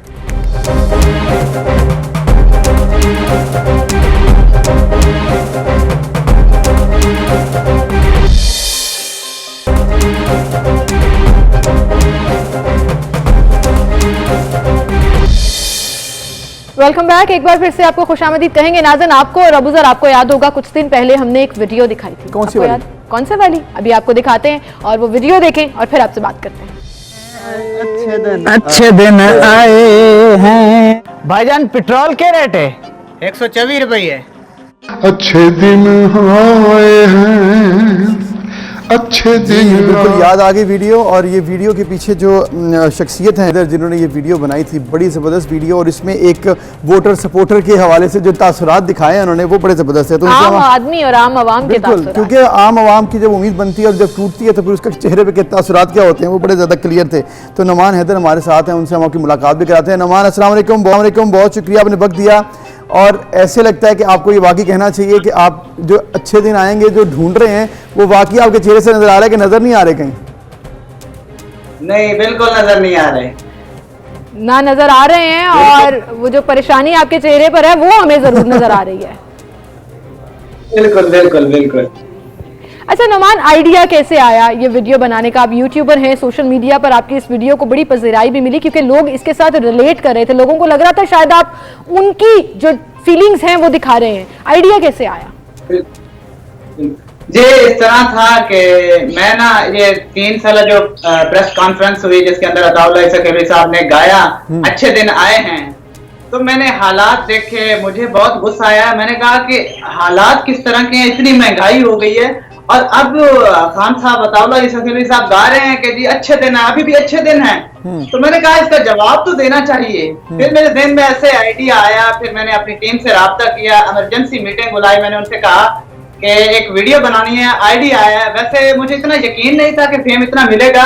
Welcome back. एक बार फिर से आपको खुशामदीद कहेंगे। नाज़रीन, आपको और अबूजर आपको याद होगा कुछ दिन पहले हमने एक वीडियो दिखाई थी। कौन सी वाली? कौन से वाली अभी आपको दिखाते हैं और वो वीडियो देखें और फिर आपसे बात करते हैं। अच्छे दिन आए हैं भाईजान। पेट्रोल के रेट है 124 रुपये। अच्छे दिन आए हैं, अच्छे दिन। बिल्कुल याद आ गई वीडियो, और ये वीडियो के पीछे जो शख्सियत हैं इधर जिन्होंने ये वीडियो बनाई थी, बड़ी ज़बरदस्त वीडियो, और इसमें एक वोटर सपोर्टर के हवाले से जो तासुरात दिखाए हैं उन्होंने वो बड़े ज़बरदस्त है। तो आम आदमी और आम आवाम के तासुरात, क्योंकि आम आवाम की जब उम्मीद बनती है और जब टूटती है तो फिर उसके चेहरे पे कितना तासुरात क्या होते हैं वो बड़े ज़्यादा क्लियर थे। तो नुमान हैदर हमारे साथ हैं, उनसे हम आपकी मुलाकात भी कराते हैं। नुमान, अस्सलाम वालेकुम। बहुत शुक्रिया, आपने वक्त दिया। और ऐसे लगता है कि आपको ये वाकई कहना चाहिए कि आप जो अच्छे दिन आएंगे जो ढूंढ रहे हैं वो वाकई आपके चेहरे से नजर आ रहा है कि नजर नहीं आ रहे कहीं? नहीं, बिल्कुल नजर नहीं आ रहे, ना नजर आ रहे हैं, और वो जो परेशानी आपके चेहरे पर है वो हमें जरूर नजर आ रही है। बिल्कुल बिल्कुल बिल्कुल। अच्छा नोमान, आइडिया कैसे आया ये वीडियो बनाने का? आप यूट्यूबर हैं, सोशल मीडिया पर आपकी इस वीडियो को बड़ी पज़िराई भी मिली क्योंकि लोग इसके साथ रिलेट कर रहे थे, लोगों को लग रहा था शायद आप उनकी जो फीलिंग्स हैं वो दिखा रहे हैं। आइडिया कैसे आया? जी इस तरह था कि मैं ना ये 3 साल जो प्रेस कॉन्फ्रेंस हुई जिसके अंदर अताउल्लाह ईसा खिलवी साहब ने गाया अच्छे दिन आए हैं, तो मैंने हालात देखे, मुझे बहुत गुस्सा आया। मैंने कहा कि हालात किस तरह के हैं, इतनी महंगाई हो गई है और अब खान साहब अताउल्लाह ईसा खिलवी साहब गा रहे हैं कि जी अच्छे दिन है, अभी भी अच्छे दिन है। तो मैंने कहा इसका जवाब तो देना चाहिए। फिर मेरे दिन में ऐसे आइडिया आया, फिर मैंने अपनी टीम से राब्ता किया, इमरजेंसी मीटिंग बुलाई, मैंने उनसे कहा कि एक वीडियो बनानी है, आइडिया आया है। वैसे मुझे इतना यकीन नहीं था कि फेम इतना मिलेगा,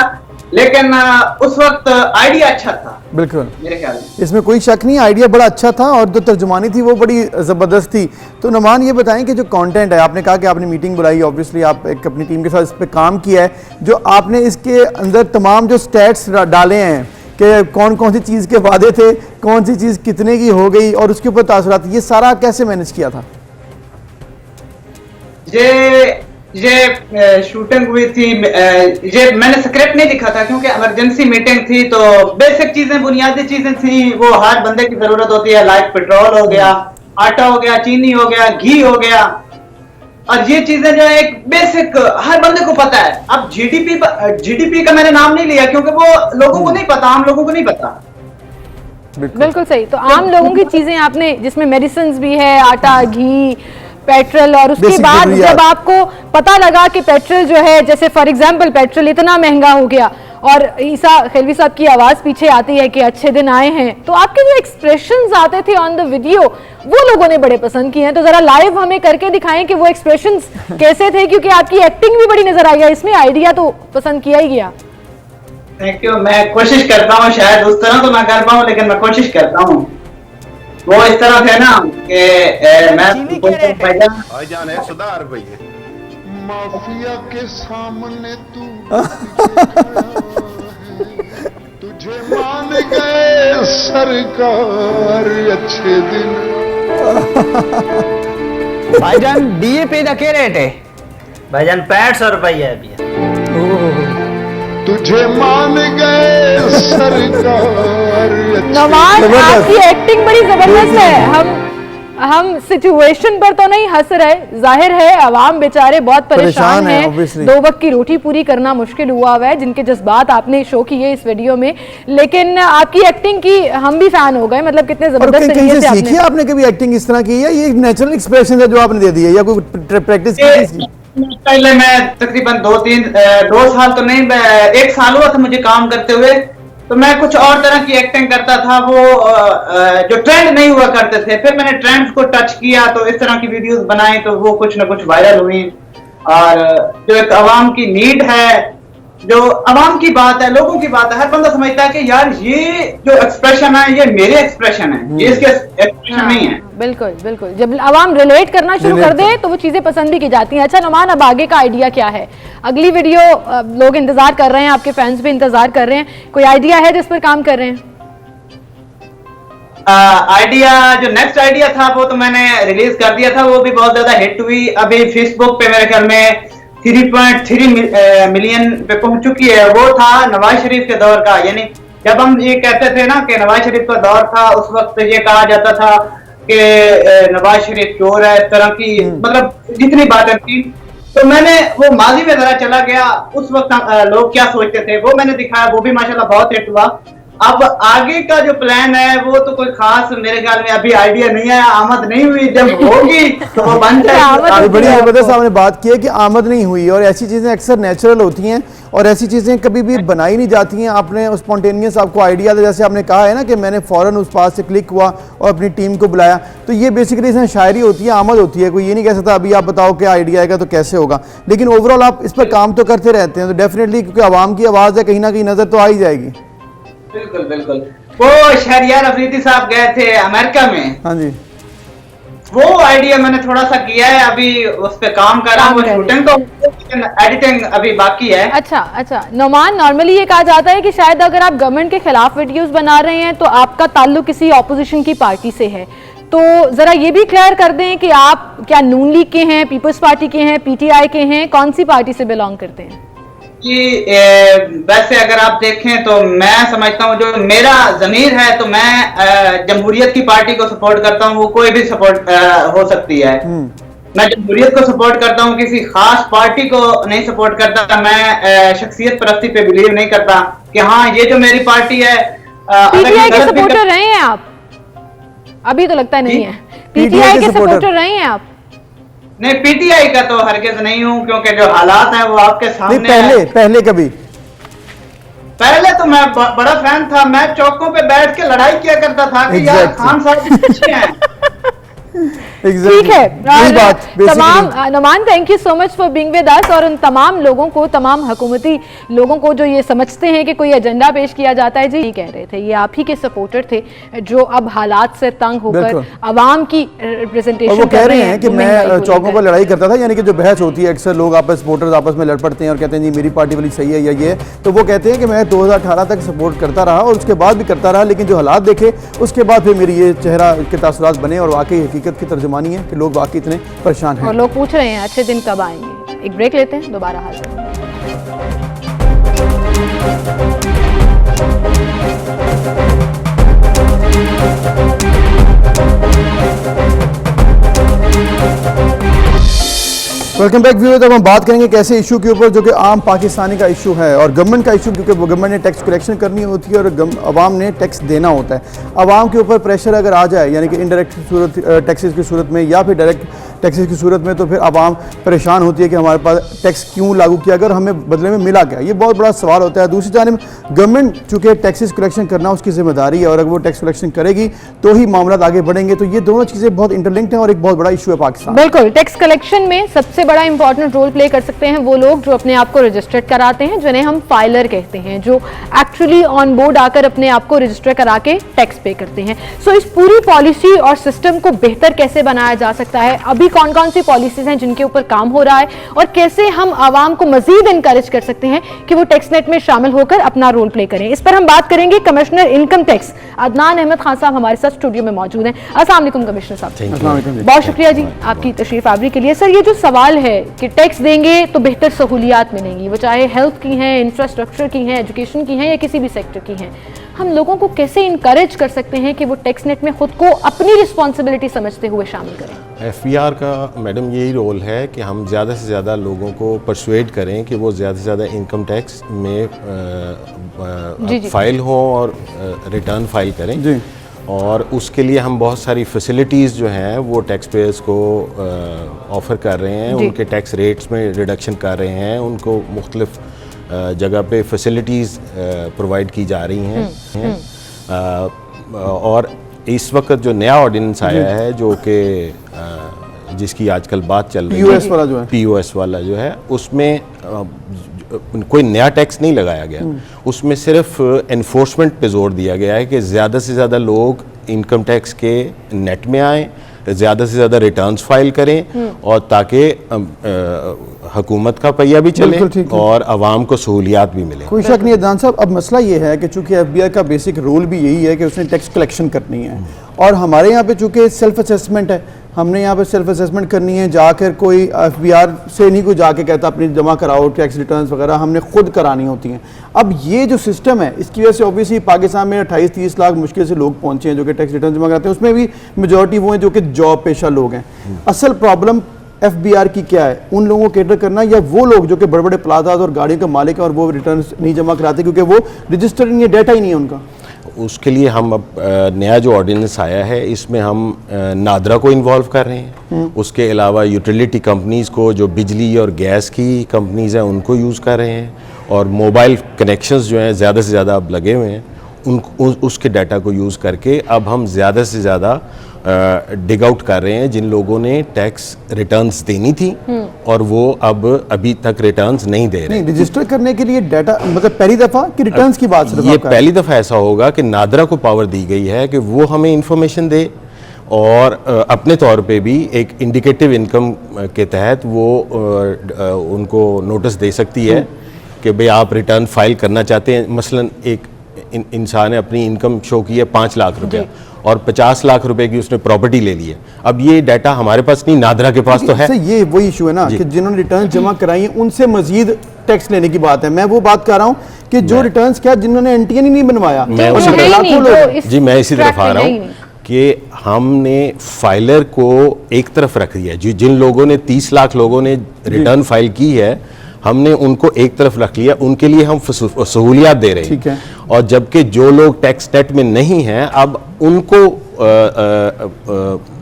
लेकिन उस वक्त आइडिया अच्छा था। बिल्कुल, मेरे ख्याल में इसमें कोई शक नहीं, आइडिया बड़ा अच्छा था और जो तर्जुमानी थी वो बड़ी ज़बरदस्त थी। तो नोमान ये बताएं कि जो कंटेंट है, आपने कहा कि आपने मीटिंग बुलाई, ऑब्वियसली आप एक अपनी टीम के साथ इस पर काम किया है, जो आपने इसके अंदर तमाम जो स्टैट्स डाले हैं कि कौन कौन सी चीज़ के वादे थे, कौन सी चीज़ कितने की हो गई और उसके ऊपर तासुरात, ये सारा कैसे मैनेज किया था? ये शूटिंग हुई थी, ये मैंने स्क्रिप्ट नहीं लिखा था क्योंकि इमरजेंसी मीटिंग थी, तो बेसिक चीजें, बुनियादी चीजें थी वो हर बंदे की जरूरत होती है, लाइक पेट्रोल हो गया, आटा हो गया, चीनी हो गया, घी हो गया, और ये चीजें जो है एक बेसिक हर बंदे को पता है। अब जीडीपी का मैंने नाम नहीं लिया क्योंकि वो लोगों को नहीं पता, आम लोगों को नहीं पता। बिल्कुल सही। तो आम लोगों की चीजें आपने, जिसमें मेडिसिन भी है, आटा, घी, पेट्रोल, और उसके बाद जब आपको पता लगा कि पेट्रोल जो है, जैसे फॉर एग्जांपल पेट्रोल इतना महंगा हो गया और ईसा खिलवी साहब की आवाज पीछे आती है कि अच्छे दिन आए हैं, तो आपके जो एक्सप्रेशंस आते थे ऑन द वीडियो वो लोगों ने बड़े पसंद किए हैं। तो जरा लाइव हमें करके दिखाएं कि वो एक्सप्रेशंस कैसे थे, क्योंकि आपकी एक्टिंग भी बड़ी नजर आई है इसमें, आइडिया तो पसंद किया ही गया। थैंक यू, मैं कोशिश करता हूँ, शायद उस तरह तो मैं कर पाऊँ लेकिन मैं कोशिश करता हूँ। वो इस तरह थे ना कि मैं भाईजान है सुधार भैया, माफिया के सामने तू तुझे मान गए सरकार अच्छे दिन। भाईजान डीएपी का क्या रेट है? भाईजान 6500 रुपया है भैया। तुझे मान गए सरकार। नोमान, आपकी एक्टिंग बड़ी जबरदस्त है। हम सिचुएशन पर तो नहीं हंस रहे, जाहिर है अवाम बेचारे बहुत परेशान हैं, 2 वक्त की रोटी पूरी करना मुश्किल हुआ है, जिनके जज्बात आपने शो किए इस वीडियो में, लेकिन आपकी एक्टिंग की हम भी फैन हो गए। मतलब कितने जबरदस्त तरीके से सीखी आपने कभी एक्टिंग इस तरह की है? ये नेचुरल एक्सप्रेशन है जो आपने दे दिया या कोई प्रैक्टिस की? पहले मैं तकरीबन 2 साल तो नहीं, 1 साल हुआ था मुझे काम करते हुए, तो मैं कुछ और तरह की एक्टिंग करता था, वो जो ट्रेंड नहीं हुआ करते थे। फिर मैंने ट्रेंड्स को टच किया, तो इस तरह की वीडियोस बनाई, तो वो कुछ ना कुछ वायरल हुई। और जो एक आवाम की नीड है, जो आवाम की बात है, लोगों की बात है, हर बंदा समझता है कि यार ये जो एक्सप्रेशन है ये मेरे एक्सप्रेशन है, ये इसके एक्सप्रेशन नहीं है। बिल्कुल बिल्कुल, जब आवाम रिलेट करना शुरू कर दे तो वो चीजें पसंद भी की जाती हैं। अच्छा नोमान, अब आगे का आइडिया क्या है? अगली वीडियो लोग इंतजार कर रहे हैं, आपके फैंस भी इंतजार कर रहे हैं, कोई आइडिया है जिस पर काम कर रहे हैं? आइडिया, जो नेक्स्ट आइडिया था वो तो मैंने रिलीज कर दिया था, वो भी बहुत ज्यादा हिट हुई। अभी फेसबुक पे मेरे ख्याल में 3.3 मिलियन पे पहुंच चुकी है। वो था नवाज शरीफ के दौर का, यानी जब हम ये कहते थे ना कि नवाज शरीफ का दौर था, उस वक्त ये कहा जाता था कि नवाज शरीफ चोर है, इस तरह की मतलब जितनी बातें थी। तो मैंने वो माजी में जरा चला गया, उस वक्त लोग क्या सोचते थे वो मैंने दिखाया, वो भी माशाल्लाह बहुत हिट हुआ। अब आगे का जो प्लान है वो तो कोई खास मेरे ख्याल में अभी आइडिया नहीं है, आमद नहीं हुई, जब होगी तो वो बन जाएगी। बड़ी जबरदस्त आपने बात की है कि आमद नहीं हुई, और ऐसी चीज़ें अक्सर नेचुरल होती हैं और ऐसी चीज़ें कभी भी बनाई नहीं जाती हैं। आपने स्पॉन्टेनियस आपको आइडिया था, जैसे आपने कहा है ना कि मैंने फ़ौरन उस पास से क्लिक हुआ और अपनी टीम को बुलाया, तो ये बेसिकली इसमें शायरी होती है, आमद होती है। कोई ये नहीं कह सकता अभी आप बताओ क्या आइडिया आएगा तो कैसे होगा, लेकिन ओवरऑल आप इस पर काम तो करते रहते हैं, तो डेफिनेटली क्योंकि आवाम की आवाज़ है, कहीं ना कहीं नज़र तो आ ही जाएगी। बिल्कुल बिल्कुल। वो शहरियार अफरीदी साहब गए थे अमेरिका में, हाँ जी, वो आइडिया मैंने थोड़ा सा किया है, अभी उस पे काम कर रहा हूँ, शूटिंग तो, एडिटिंग अभी बाकी है। अच्छा नोमान, नॉर्मली ये कहा जाता है कि शायद अगर आप गवर्नमेंट के खिलाफ वीडियोस बना रहे हैं तो आपका ताल्लुक किसी ऑपोजिशन की पार्टी से है, तो तो जरा ये भी क्लियर कर दें कि आप क्या नून लीग के हैं, पीपल्स पार्टी के हैं, पीटीआई के हैं, कौन सी पार्टी से बिलोंग करते हैं? कि वैसे अगर आप देखें तो मैं समझता हूँ जो मेरा ज़मीर है तो मैं जमहूरियत की पार्टी को सपोर्ट करता हूँ। वो कोई भी सपोर्ट हो सकती है। मैं जमहूरियत को सपोर्ट करता हूँ, किसी खास पार्टी को नहीं सपोर्ट करता। मैं शख्सियत परस्ती पे बिलीव नहीं करता कि हाँ ये जो मेरी पार्टी है। पीटीआई के सपोर्टर रहे हैं आप? अभी तो लगता नहीं है। पीटीआई के सपोर्टर रहे हैं आप? नहीं, पीटीआई का तो हरगिज नहीं हूँ, क्योंकि जो हालात हैं वो आपके सामने पहले कभी पहले तो मैं बड़ा फैन था। मैं चौकों पे बैठ के लड़ाई किया करता था कि यार खान साहब अच्छे हैं। ठीक है। तमाम नमान, thank you so much for being with us. और उन तमाम लोगों को, तमाम हुकूमती लोगों को जो ये समझते हैं कि कोई एजेंडा पेश किया जाता है, जी ये कह रहे थे, ये आप ही के सपोर्टर थे जो अब हालात से तंग होकर अवाम की रिप्रेजेंटेशन वो कह रहे हैं कि मैं चौकों पर लड़ाई करता था। यानी कि जो बहस होती है अक्सर लोग आपस सपोर्टर्स आपस में लड़ पड़ते हैं और कहते हैं जी मेरी पार्टी वाली सही है या ये, तो वो कहते हैं कि मैं 2018 तक सपोर्ट करता रहा और उसके बाद भी करता रहा, लेकिन जो हालात देखे उसके बाद फिर मेरी ये चेहरा के तासुरात बने और वाकई हकीकत की तर्जुमानी है कि लोग वाकई इतने परेशान हैं। और लोग पूछ रहे हैं अच्छे दिन कब आएंगे। एक ब्रेक लेते हैं, दोबारा हाजिर होंगे। Welcome back viewers. अब हम बात करेंगे एक ऐसे इशू के ऊपर जो कि आम पाकिस्तानी का इशू है और गवर्नमेंट का इशू, क्योंकि गवर्नमेंट ने टैक्स कलेक्शन करनी होती है और आवाम ने टैक्स देना होता है। आवाम के ऊपर प्रेशर अगर आ जाए, यानी कि इनडायरेक्ट सूरत टैक्सेस की सूरत में या फिर डायरेक्ट टैक्सेस की सूरत में, तो फिर आवाम परेशान होती है कि हमारे पास टैक्स क्यों लागू किया, अगर हमें बदले में मिला क्या। ये बहुत बड़ा सवाल होता है। दूसरी जानिब गवर्नमेंट चूँकि टैक्सेस कलेक्शन करना उसकी जिम्मेदारी है और अगर वो टैक्स कलेक्शन करेगी तो ही मामला आगे बढ़ेंगे। तो ये दोनों चीज़ें बहुत इंटरलिंक्ड हैं और एक बहुत बड़ा इशू है पाकिस्तान। बिल्कुल, टैक्स कलेक्शन में सबसे बड़ा इंपॉर्टेंट रोल प्ले कर सकते हैं वो लोग जो अपने आप को रजिस्टर्ड कराते हैं, जिन्हें हम फाइलर कहते हैं, जो एक्चुअली ऑन बोर्ड आकर अपने आप को रजिस्टर करा के टैक्स पे करते हैं। सो इस पूरी पॉलिसी और सिस्टम को बेहतर कैसे बनाया जा सकता है, अभी कौन कौन सी पॉलिसीज हैं जिनके ऊपर काम हो रहा है और कैसे हम आवाम को मजीद इंकरेज कर सकते हैं कि वो टैक्स नेट में शामिल होकर अपना रोल प्ले करें, इस पर हम बात करेंगे। Commissioner income tax Adnan Ahmed Khan साहब हमारे साथ स्टूडियो में मौजूद हैं। अस्सलाम वालेकुम कमिश्नर साहब, बहुत शुक्रिया जी आपकी तशरीफ आवरी के लिए। सर, ये जो सवाल है कि टैक्स देंगे तो बेहतर सहूलियात मिलेंगी, वो चाहे हेल्थ की हैं, इंफ्रास्ट्रक्चर की हैं, एजुकेशन की हैं या किसी भी सेक्टर की हैं, हम लोगों को कैसे इनकरेज कर सकते हैं कि वो टैक्स नेट में खुद को अपनी रिस्पॉन्सिबिलिटी समझते हुए शामिल करें? एफबीआर का मैडम यही रोल है कि हम ज़्यादा से ज़्यादा लोगों को परसुएड करें कि वो ज़्यादा से ज़्यादा इनकम टैक्स में फाइल हों और रिटर्न फाइल करें जी। और उसके लिए हम बहुत सारी फैसिलिटीज़ जो हैं वो टैक्स पेयर्स को ऑफ़र कर रहे हैं, उनके टैक्स रेट्स में रिडक्शन कर रहे हैं, उनको मुख्तलिफ जगह पे फैसिलिटीज़ प्रोवाइड की जा रही हैं। और इस वक्त जो नया ऑर्डिनेंस आया है जो कि जिसकी आजकल बात चल रही है, POS वाला जो है, उसमें कोई नया टैक्स नहीं लगाया गया, उसमें सिर्फ एनफोर्समेंट पे जोर दिया गया है कि ज़्यादा से ज़्यादा लोग इनकम टैक्स के नेट में आएँ, ज़्यादा से ज़्यादा रिटर्न्स फाइल करें और ताकि हुकूमत का पहिया भी चले और आवाम को सहूलियात भी मिले। कोई शक नहीं है अदनान साहब। अब मसला ये है कि चूंकि FBI का बेसिक रोल भी यही है कि उसने टैक्स कलेक्शन करनी है और हमारे यहाँ पे चूंकि सेल्फ असेसमेंट है, हमने यहाँ पे सेल्फ असेसमेंट करनी है, जाकर कोई FBR से नहीं कोई जाके कहता अपनी जमा कराओ टैक्स रिटर्न्स वगैरह, हमने खुद करानी होती हैं। अब ये जो सिस्टम है इसकी वजह से ऑब्वियसली पाकिस्तान में 28-30 लाख मुश्किल से लोग पहुँचे हैं जो कि टैक्स रिटर्न जमा कराते हैं, उसमें भी मेजॉरिटी वो हैं जो कि जॉब पेशा लोग हैं। असल प्रॉब्लम FBR की क्या है, उन लोगों को कैटर करना या वो लोग जो कि बड़े बड़े प्लाजाज और गाड़ियों के मालिक हैं और वो रिटर्न नहीं जमा कराते क्योंकि वो रजिस्टर्ड नहीं है, डाटा ही नहीं है उनका? उसके लिए हम अब नया जो ऑर्डिनेंस आया है इसमें हम नादरा को इन्वॉल्व कर रहे हैं, उसके अलावा यूटिलिटी कंपनीज़ को जो बिजली और गैस की कंपनीज़ हैं उनको यूज़ कर रहे हैं और मोबाइल कनेक्शंस जो हैं ज़्यादा से ज़्यादा अब लगे हुए हैं उसके डाटा को यूज़ करके अब हम ज़्यादा से ज़्यादा डिग आउट कर रहे हैं जिन लोगों ने टैक्स रिटर्न्स देनी थी और वो अब अभी तक रिटर्न्स नहीं दे रहे। रजिस्टर करने के लिए डाटा मतलब पहली दफ़ा कि रिटर्न्स की बात? ये पहली दफ़ा ऐसा होगा कि नादरा को पावर दी गई है कि वो हमें इंफॉर्मेशन दे और अपने तौर पे भी एक इंडिकेटिव इनकम के तहत वो उनको नोटिस दे सकती है कि भाई आप रिटर्न फाइल करना चाहते हैं। मसलन एक इंसान ने अपनी इनकम शो की है 5 लाख रुपया और 50 लाख रुपए की उसने प्रॉपर्टी ले ली है। अब ये डाटा हमारे पास नहीं, नादरा के पास तो है। ये वही इशू है ना कि जिन्होंने रिटर्न जमा कराई है उनसे मजीद टैक्स लेने की बात है। मैं वो बात कर रहा हूँ कि जो रिटर्न्स क्या जिन्होंने एनटीएन ही नहीं बनवाया, मैं और उसी लाखों लोग। जी मैं इसी तरफ आ रहा हूँ कि हमने फाइलर को एक तरफ रख दिया। जिन लोगों ने 30 लाख लोगों ने रिटर्न फाइल की है, हमने उनको एक तरफ रख लिया, उनके लिए हम सहूलियात दे रहे हैं। ठीक है। और जबकि जो लोग टैक्स नेट में नहीं हैं, अब उनको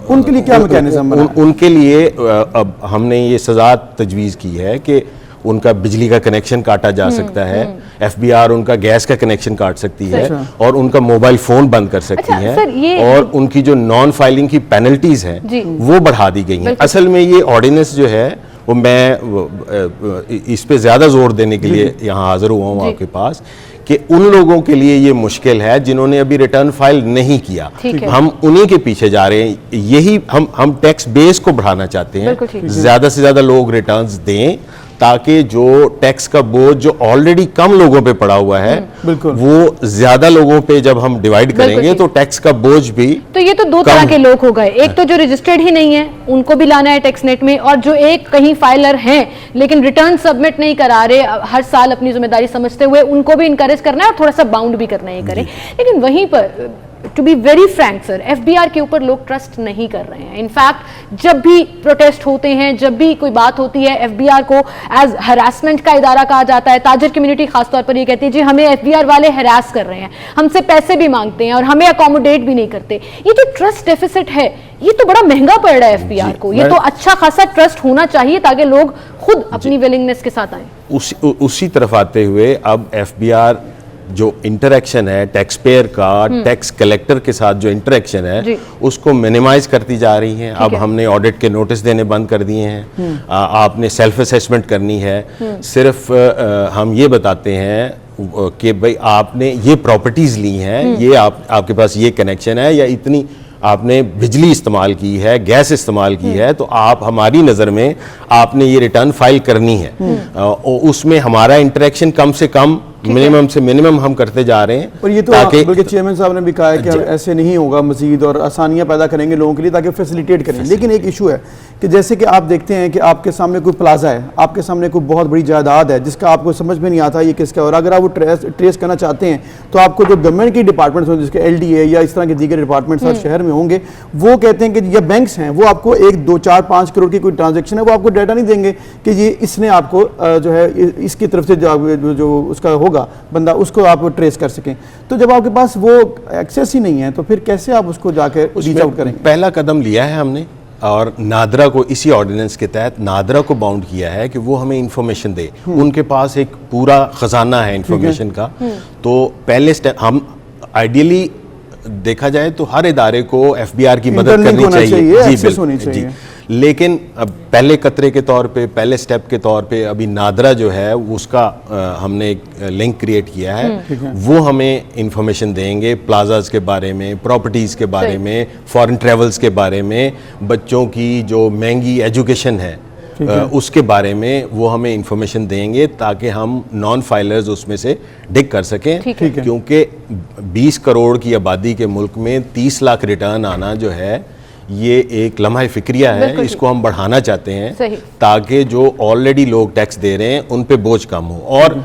उनके लिए क्या मैकेनिज्म बना है? उनके लिए अब हमने ये सजा तजवीज़ की है कि उनका बिजली का कनेक्शन काटा जा सकता है, एफबीआर उनका गैस का कनेक्शन काट सकती है, और उनका मोबाइल फोन बंद कर सकती है, और उनकी जो नॉन फाइलिंग की पेनल्टीज हैं वो बढ़ा दी गई हैं। असल में ये ऑर्डिनेंस जो है वो मैं इस पे ज्यादा जोर देने के लिए यहाँ हाजिर हुआ हूँ आपके पास कि उन लोगों के लिए ये मुश्किल है जिन्होंने अभी रिटर्न फाइल नहीं किया। हम उन्हीं के पीछे जा रहे हैं। यही हम टैक्स बेस को बढ़ाना चाहते हैं, ज्यादा से ज्यादा लोग रिटर्न्स दें ताकि जो टैक्स का बोझ जो ऑलरेडी कम लोगों पे पड़ा हुआ है वो ज्यादा लोगों पे जब हम डिवाइड करेंगे तो टैक्स का बोझ भी। तो ये तो दो तरह के लोग हो गए, एक तो जो रजिस्टर्ड ही नहीं है उनको भी लाना है टैक्स नेट में, और जो एक कहीं फाइलर हैं लेकिन रिटर्न सबमिट नहीं करा रहे हर साल अपनी जिम्मेदारी समझते हुए, उनको भी इनकरेज करना है और थोड़ा सा बाउंड भी करना है करें। लेकिन वहीं पर to be very frank sir, FBR के ऊपर लोग ट्रस्ट नहीं कर रहे हैं। इनफैक्ट जब भी प्रोटेस्ट होते हैं, जब भी कोई बात होती है, एफबीआर को एज हरासमेंट का इदारा कहा जाता है। ताजर कम्युनिटी खासतौर पर ये कहती है जी हमें एफबीआर वाले हरास कर रहे हैं, हमसे पैसे भी मांगते हैं और हमें अकोमोडेट भी नहीं करते। ये जो ट्रस्ट डेफिसिट है ये तो बड़ा महंगा पड़ रहा है एफबीआर को। ये तो अच्छा खासा ट्रस्ट होना चाहिए ताकि लोग खुद अपनी विलिंगनेस के साथ आए। उसी तरफ आते हुए अब एफबीआर जो इंटरेक्शन है टैक्स पेयर का टैक्स कलेक्टर के साथ जो इंटरेक्शन है उसको मिनिमाइज करती जा रही है। अब हमने ऑडिट के नोटिस देने बंद कर दिए हैं। आपने सेल्फ असेसमेंट करनी है। सिर्फ हम ये बताते हैं कि भाई आपने ये प्रॉपर्टीज ली हैं, ये आपके पास ये कनेक्शन है या इतनी आपने बिजली इस्तेमाल की है, गैस इस्तेमाल की है, तो आप हमारी नज़र में आपने ये रिटर्न फाइल करनी है। उसमें हमारा इंटरेक्शन कम से कम मिनिमम से मिनिमम हम करते जा रहे हैं। और ये तो बल्कि चेयरमैन साहब ने भी कहा है कि ऐसे नहीं होगा, मजीद और आसानियां पैदा करेंगे लोगों के लिए ताकि फैसिलिटेट करें। लेकिन एक इशू है कि जैसे कि आप देखते हैं कि आपके सामने कोई प्लाजा है, आपके सामने कोई बहुत बड़ी जायदाद है जिसका आपको समझ में नहीं आता ये किसका, और अगर आप वो ट्रेस करना चाहते हैं तो आपको जो गवर्नमेंट की डिपार्टमेंट्स होंगे जिसके LDA या इस तरह के दीगर डिपार्टमेंट्स हर शहर में होंगे, वो कहते हैं कि या बैंक्स हैं वो आपको 1, 2, 4, 5 करोड़ की कोई ट्रांजेक्शन है वो आपको डाटा नहीं देंगे कि ये इसने आपको जो है इसकी तरफ से जो उसका होगा बंदा उसको आप ट्रेस कर सकें। तो जब आपके पास वो एक्सेस ही नहीं है तो फिर कैसे आप उसको जाके रीच आउट करेंगे? पहला कदम लिया है हमने और नादरा को इसी ऑर्डिनेंस के तहत नादरा को बाउंड किया है कि वो हमें इंफॉर्मेशन दे। उनके पास एक पूरा खजाना है इंफॉर्मेशन का। तो पहले स्टेप हम आइडियली देखा जाए तो हर इदारे को एफबीआर की मदद करनी चाहिए। जी बिल्कुल। लेकिन अब पहले कतरे के तौर पे, पहले स्टेप के तौर पे अभी नादरा जो है उसका हमने एक लिंक क्रिएट किया है। वो हमें इंफॉर्मेशन देंगे प्लाजाज के बारे में, प्रॉपर्टीज़ के बारे में, फॉरेन ट्रेवल्स के बारे में, बच्चों की जो महंगी एजुकेशन है उसके बारे में वो हमें इंफॉर्मेशन देंगे ताकि हम नॉन फाइलर्स उसमें से डिग कर सकें। क्योंकि 20 करोड़ की आबादी के मुल्क में 30 लाख रिटर्न आना जो है ये एक लम्हा फिक्रिया है। इसको हम बढ़ाना चाहते हैं ताकि जो ऑलरेडी लोग टैक्स दे रहे हैं उन पे बोझ कम हो, और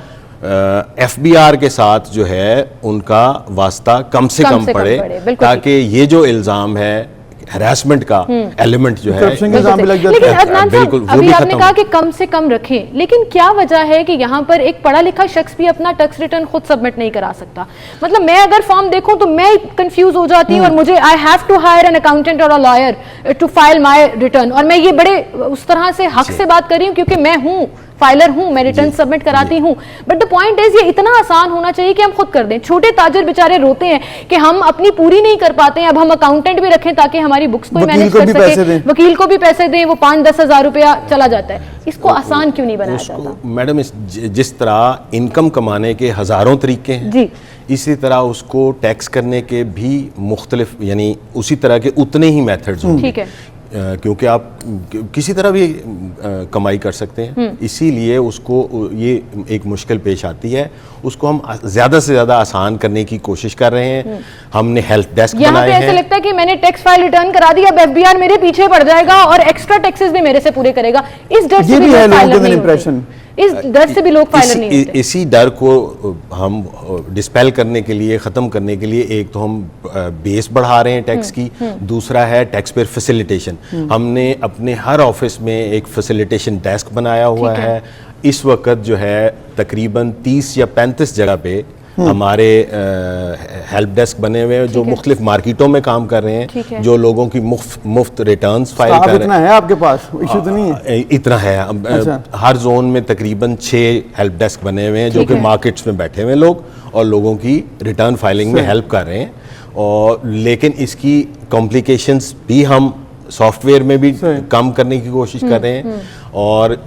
एफबीआर के साथ जो है उनका वास्ता कम से कम पड़े ताकि ये जो इल्ज़ाम है हरासमेंट का एलिमेंट जो है लेकिन अदनान साहब अभी आपने कहा कि कम से कम रखें, लेकिन क्या वजह है कि यहाँ पर एक पढ़ा लिखा शख्स भी अपना टैक्स रिटर्न खुद सबमिट नहीं करा सकता? मतलब मैं अगर फॉर्म देखूं तो मैं कंफ्यूज हो जाती हूँ और मुझे I have to hire an accountant और a lawyer to file my return. और मैं ये बड़े उस तरह से हक से बात कर रही हूँ क्योंकि मैं हूँ फाइलर हूं, मैं रिटर्न सबमिट कराती हूं। बट द पॉइंट इज ये इतना आसान होना चाहिए कि हम खुद कर दें। छोटे ताजर बेचारे रोते हैं कि हम अपनी पूरी नहीं कर पाते हैं, अब हम अकाउंटेंट भी रखें ताकि हमारी बुक्स को मैनेज कर सके, वकील को भी पैसे दें, वो 5-10 हज़ार रुपया चला जाता है। इसको आसान क्यों नहीं बनाया जाता? मैडम जिस तरह इनकम कमाने के हजारों तरीके हैं जी, इसी तरह उसको टैक्स करने के भी मुख्तलिफ यानी उसी तरह के उतने ही मेथड्स होंगे। ठीक है। क्योंकि आप किसी तरह भी कमाई कर सकते हैं, इसीलिए उसको ये एक मुश्किल पेश आती है। उसको हम ज़्यादा से ज़्यादा आसान करने की कोशिश कर रहे हैं। हमने हेल्प डेस्क बनाए हैं। ऐसा लगता है कि मैंने टैक्स फाइल रिटर्न करा दी, अब एफबीआर मेरे पीछे पड़ जाएगा और एक्स्ट्रा टैक्सेस भी मेरे से पूरे करेगा। इस डर से भी इस डर से भी लोग फाइलर नहीं होते। इसी डर को हम डिस्पेल करने के लिए, ख़त्म करने के लिए, एक तो हम बेस बढ़ा रहे हैं टैक्स की, दूसरा है टैक्स पेयर फैसिलिटेशन। हमने अपने हर ऑफिस में एक फैसिलिटेशन डेस्क बनाया हुआ है। इस वक्त जो है तकरीबन 30 या 35 जगह पे हमारे हेल्प डेस्क बने हुए हैं जो मुख्तलिफ मार्केटों में काम कर रहे हैं, जो लोगों की मुफ्त रिटर्न्स फाइल कर रहे हैं। इतना है आपके पास, इशू तो नहीं है? इतना है। अच्छा। हर जोन में तकरीबन 6 हेल्प डेस्क बने हुए हैं जो कि मार्केट्स में बैठे हुए लोग और लोगों की रिटर्न फाइलिंग में हेल्प कर रहे हैं। और लेकिन इसकी कॉम्प्लिकेशंस भी हम सॉफ्टवेयर में भी कम करने की कोशिश कर रहे हैं। और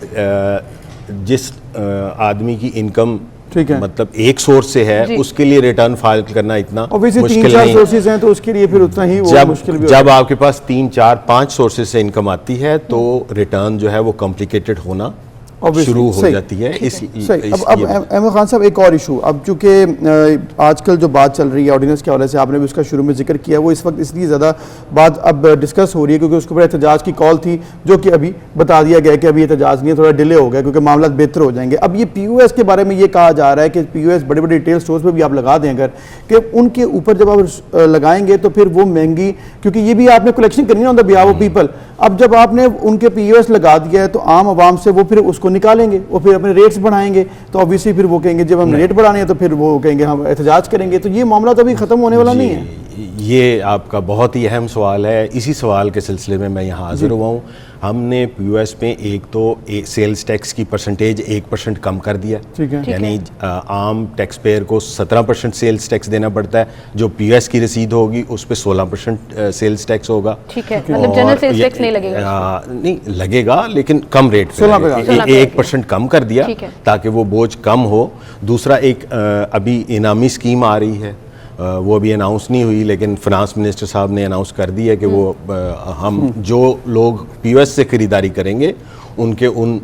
जिस आदमी की इनकम मतलब एक सोर्स से है, उसके लिए रिटर्न फाइल करना इतना मुश्किल नहीं। सोर्सेज हैं तो उसके लिए फिर उतना ही वो मुश्किल भी जब आपके पास 3, 4, 5 सोर्सेज से इनकम आती है तो रिटर्न जो है वो कॉम्प्लिकेटेड होना शुरू हो जाती है। अब अहमद खान साहब, एक और इशू, अब चूंकि आजकल जो बात चल रही है ऑर्डिनेंस के हवाले से, आपने भी उसका शुरू में जिक्र किया, वो इस वक्त इसलिए ज़्यादा बात अब डिस्कस हो रही है क्योंकि उसके ऊपर एहतजाज की कॉल थी जो कि अभी बता दिया गया कि अभी एहतजाज नहीं है, थोड़ा डिले हो गया क्योंकि मामला बेहतर हो जाएंगे। अब ये POS के बारे में ये कहा जा रहा है कि POS बड़े बड़े रिटेल स्टोर्स पर भी आप लगा दें अगर, कि उनके ऊपर जब आप लगाएंगे तो फिर वो महंगी, क्योंकि ये भी आपने कलेक्शन करनी है on the behalf of people. अब जब आपने उनके POS लगा दिया है तो आम आवाम से वो फिर उसको निकालेंगे, वो फिर अपने रेट्स बढ़ाएंगे, तो ऑब्वियसली फिर वो कहेंगे जब हम रेट बढ़ाने हैं तो फिर वो कहेंगे हम एहतजाज करेंगे। तो ये मामला तो अभी ख़त्म होने वाला नहीं है। ये आपका बहुत ही अहम सवाल है। इसी सवाल के सिलसिले में मैं यहाँ हाजिर हुआ हूँ। हमने POS में एक तो सेल्स टैक्स की परसेंटेज 1% कम कर दिया, यानी आम टैक्स पेयर को 17% सेल्स टैक्स देना पड़ता है, जो POS की रसीद होगी उस पर 16% सेल्स टैक्स होगा। ठीक है, मतलब जनरल सेल्स टैक्स नहीं लगेगा? नहीं लगेगा, लेकिन कम रेट पे 1% कम कर दिया ताकि वो बोझ कम हो। दूसरा, एक अभी इनामी स्कीम आ रही है, वो अभी अनाउंस नहीं हुई, लेकिन फाइनेंस मिनिस्टर साहब ने अनाउंस कर दी है कि वो हम जो लोग POS से ख़रीदारी करेंगे उनके उन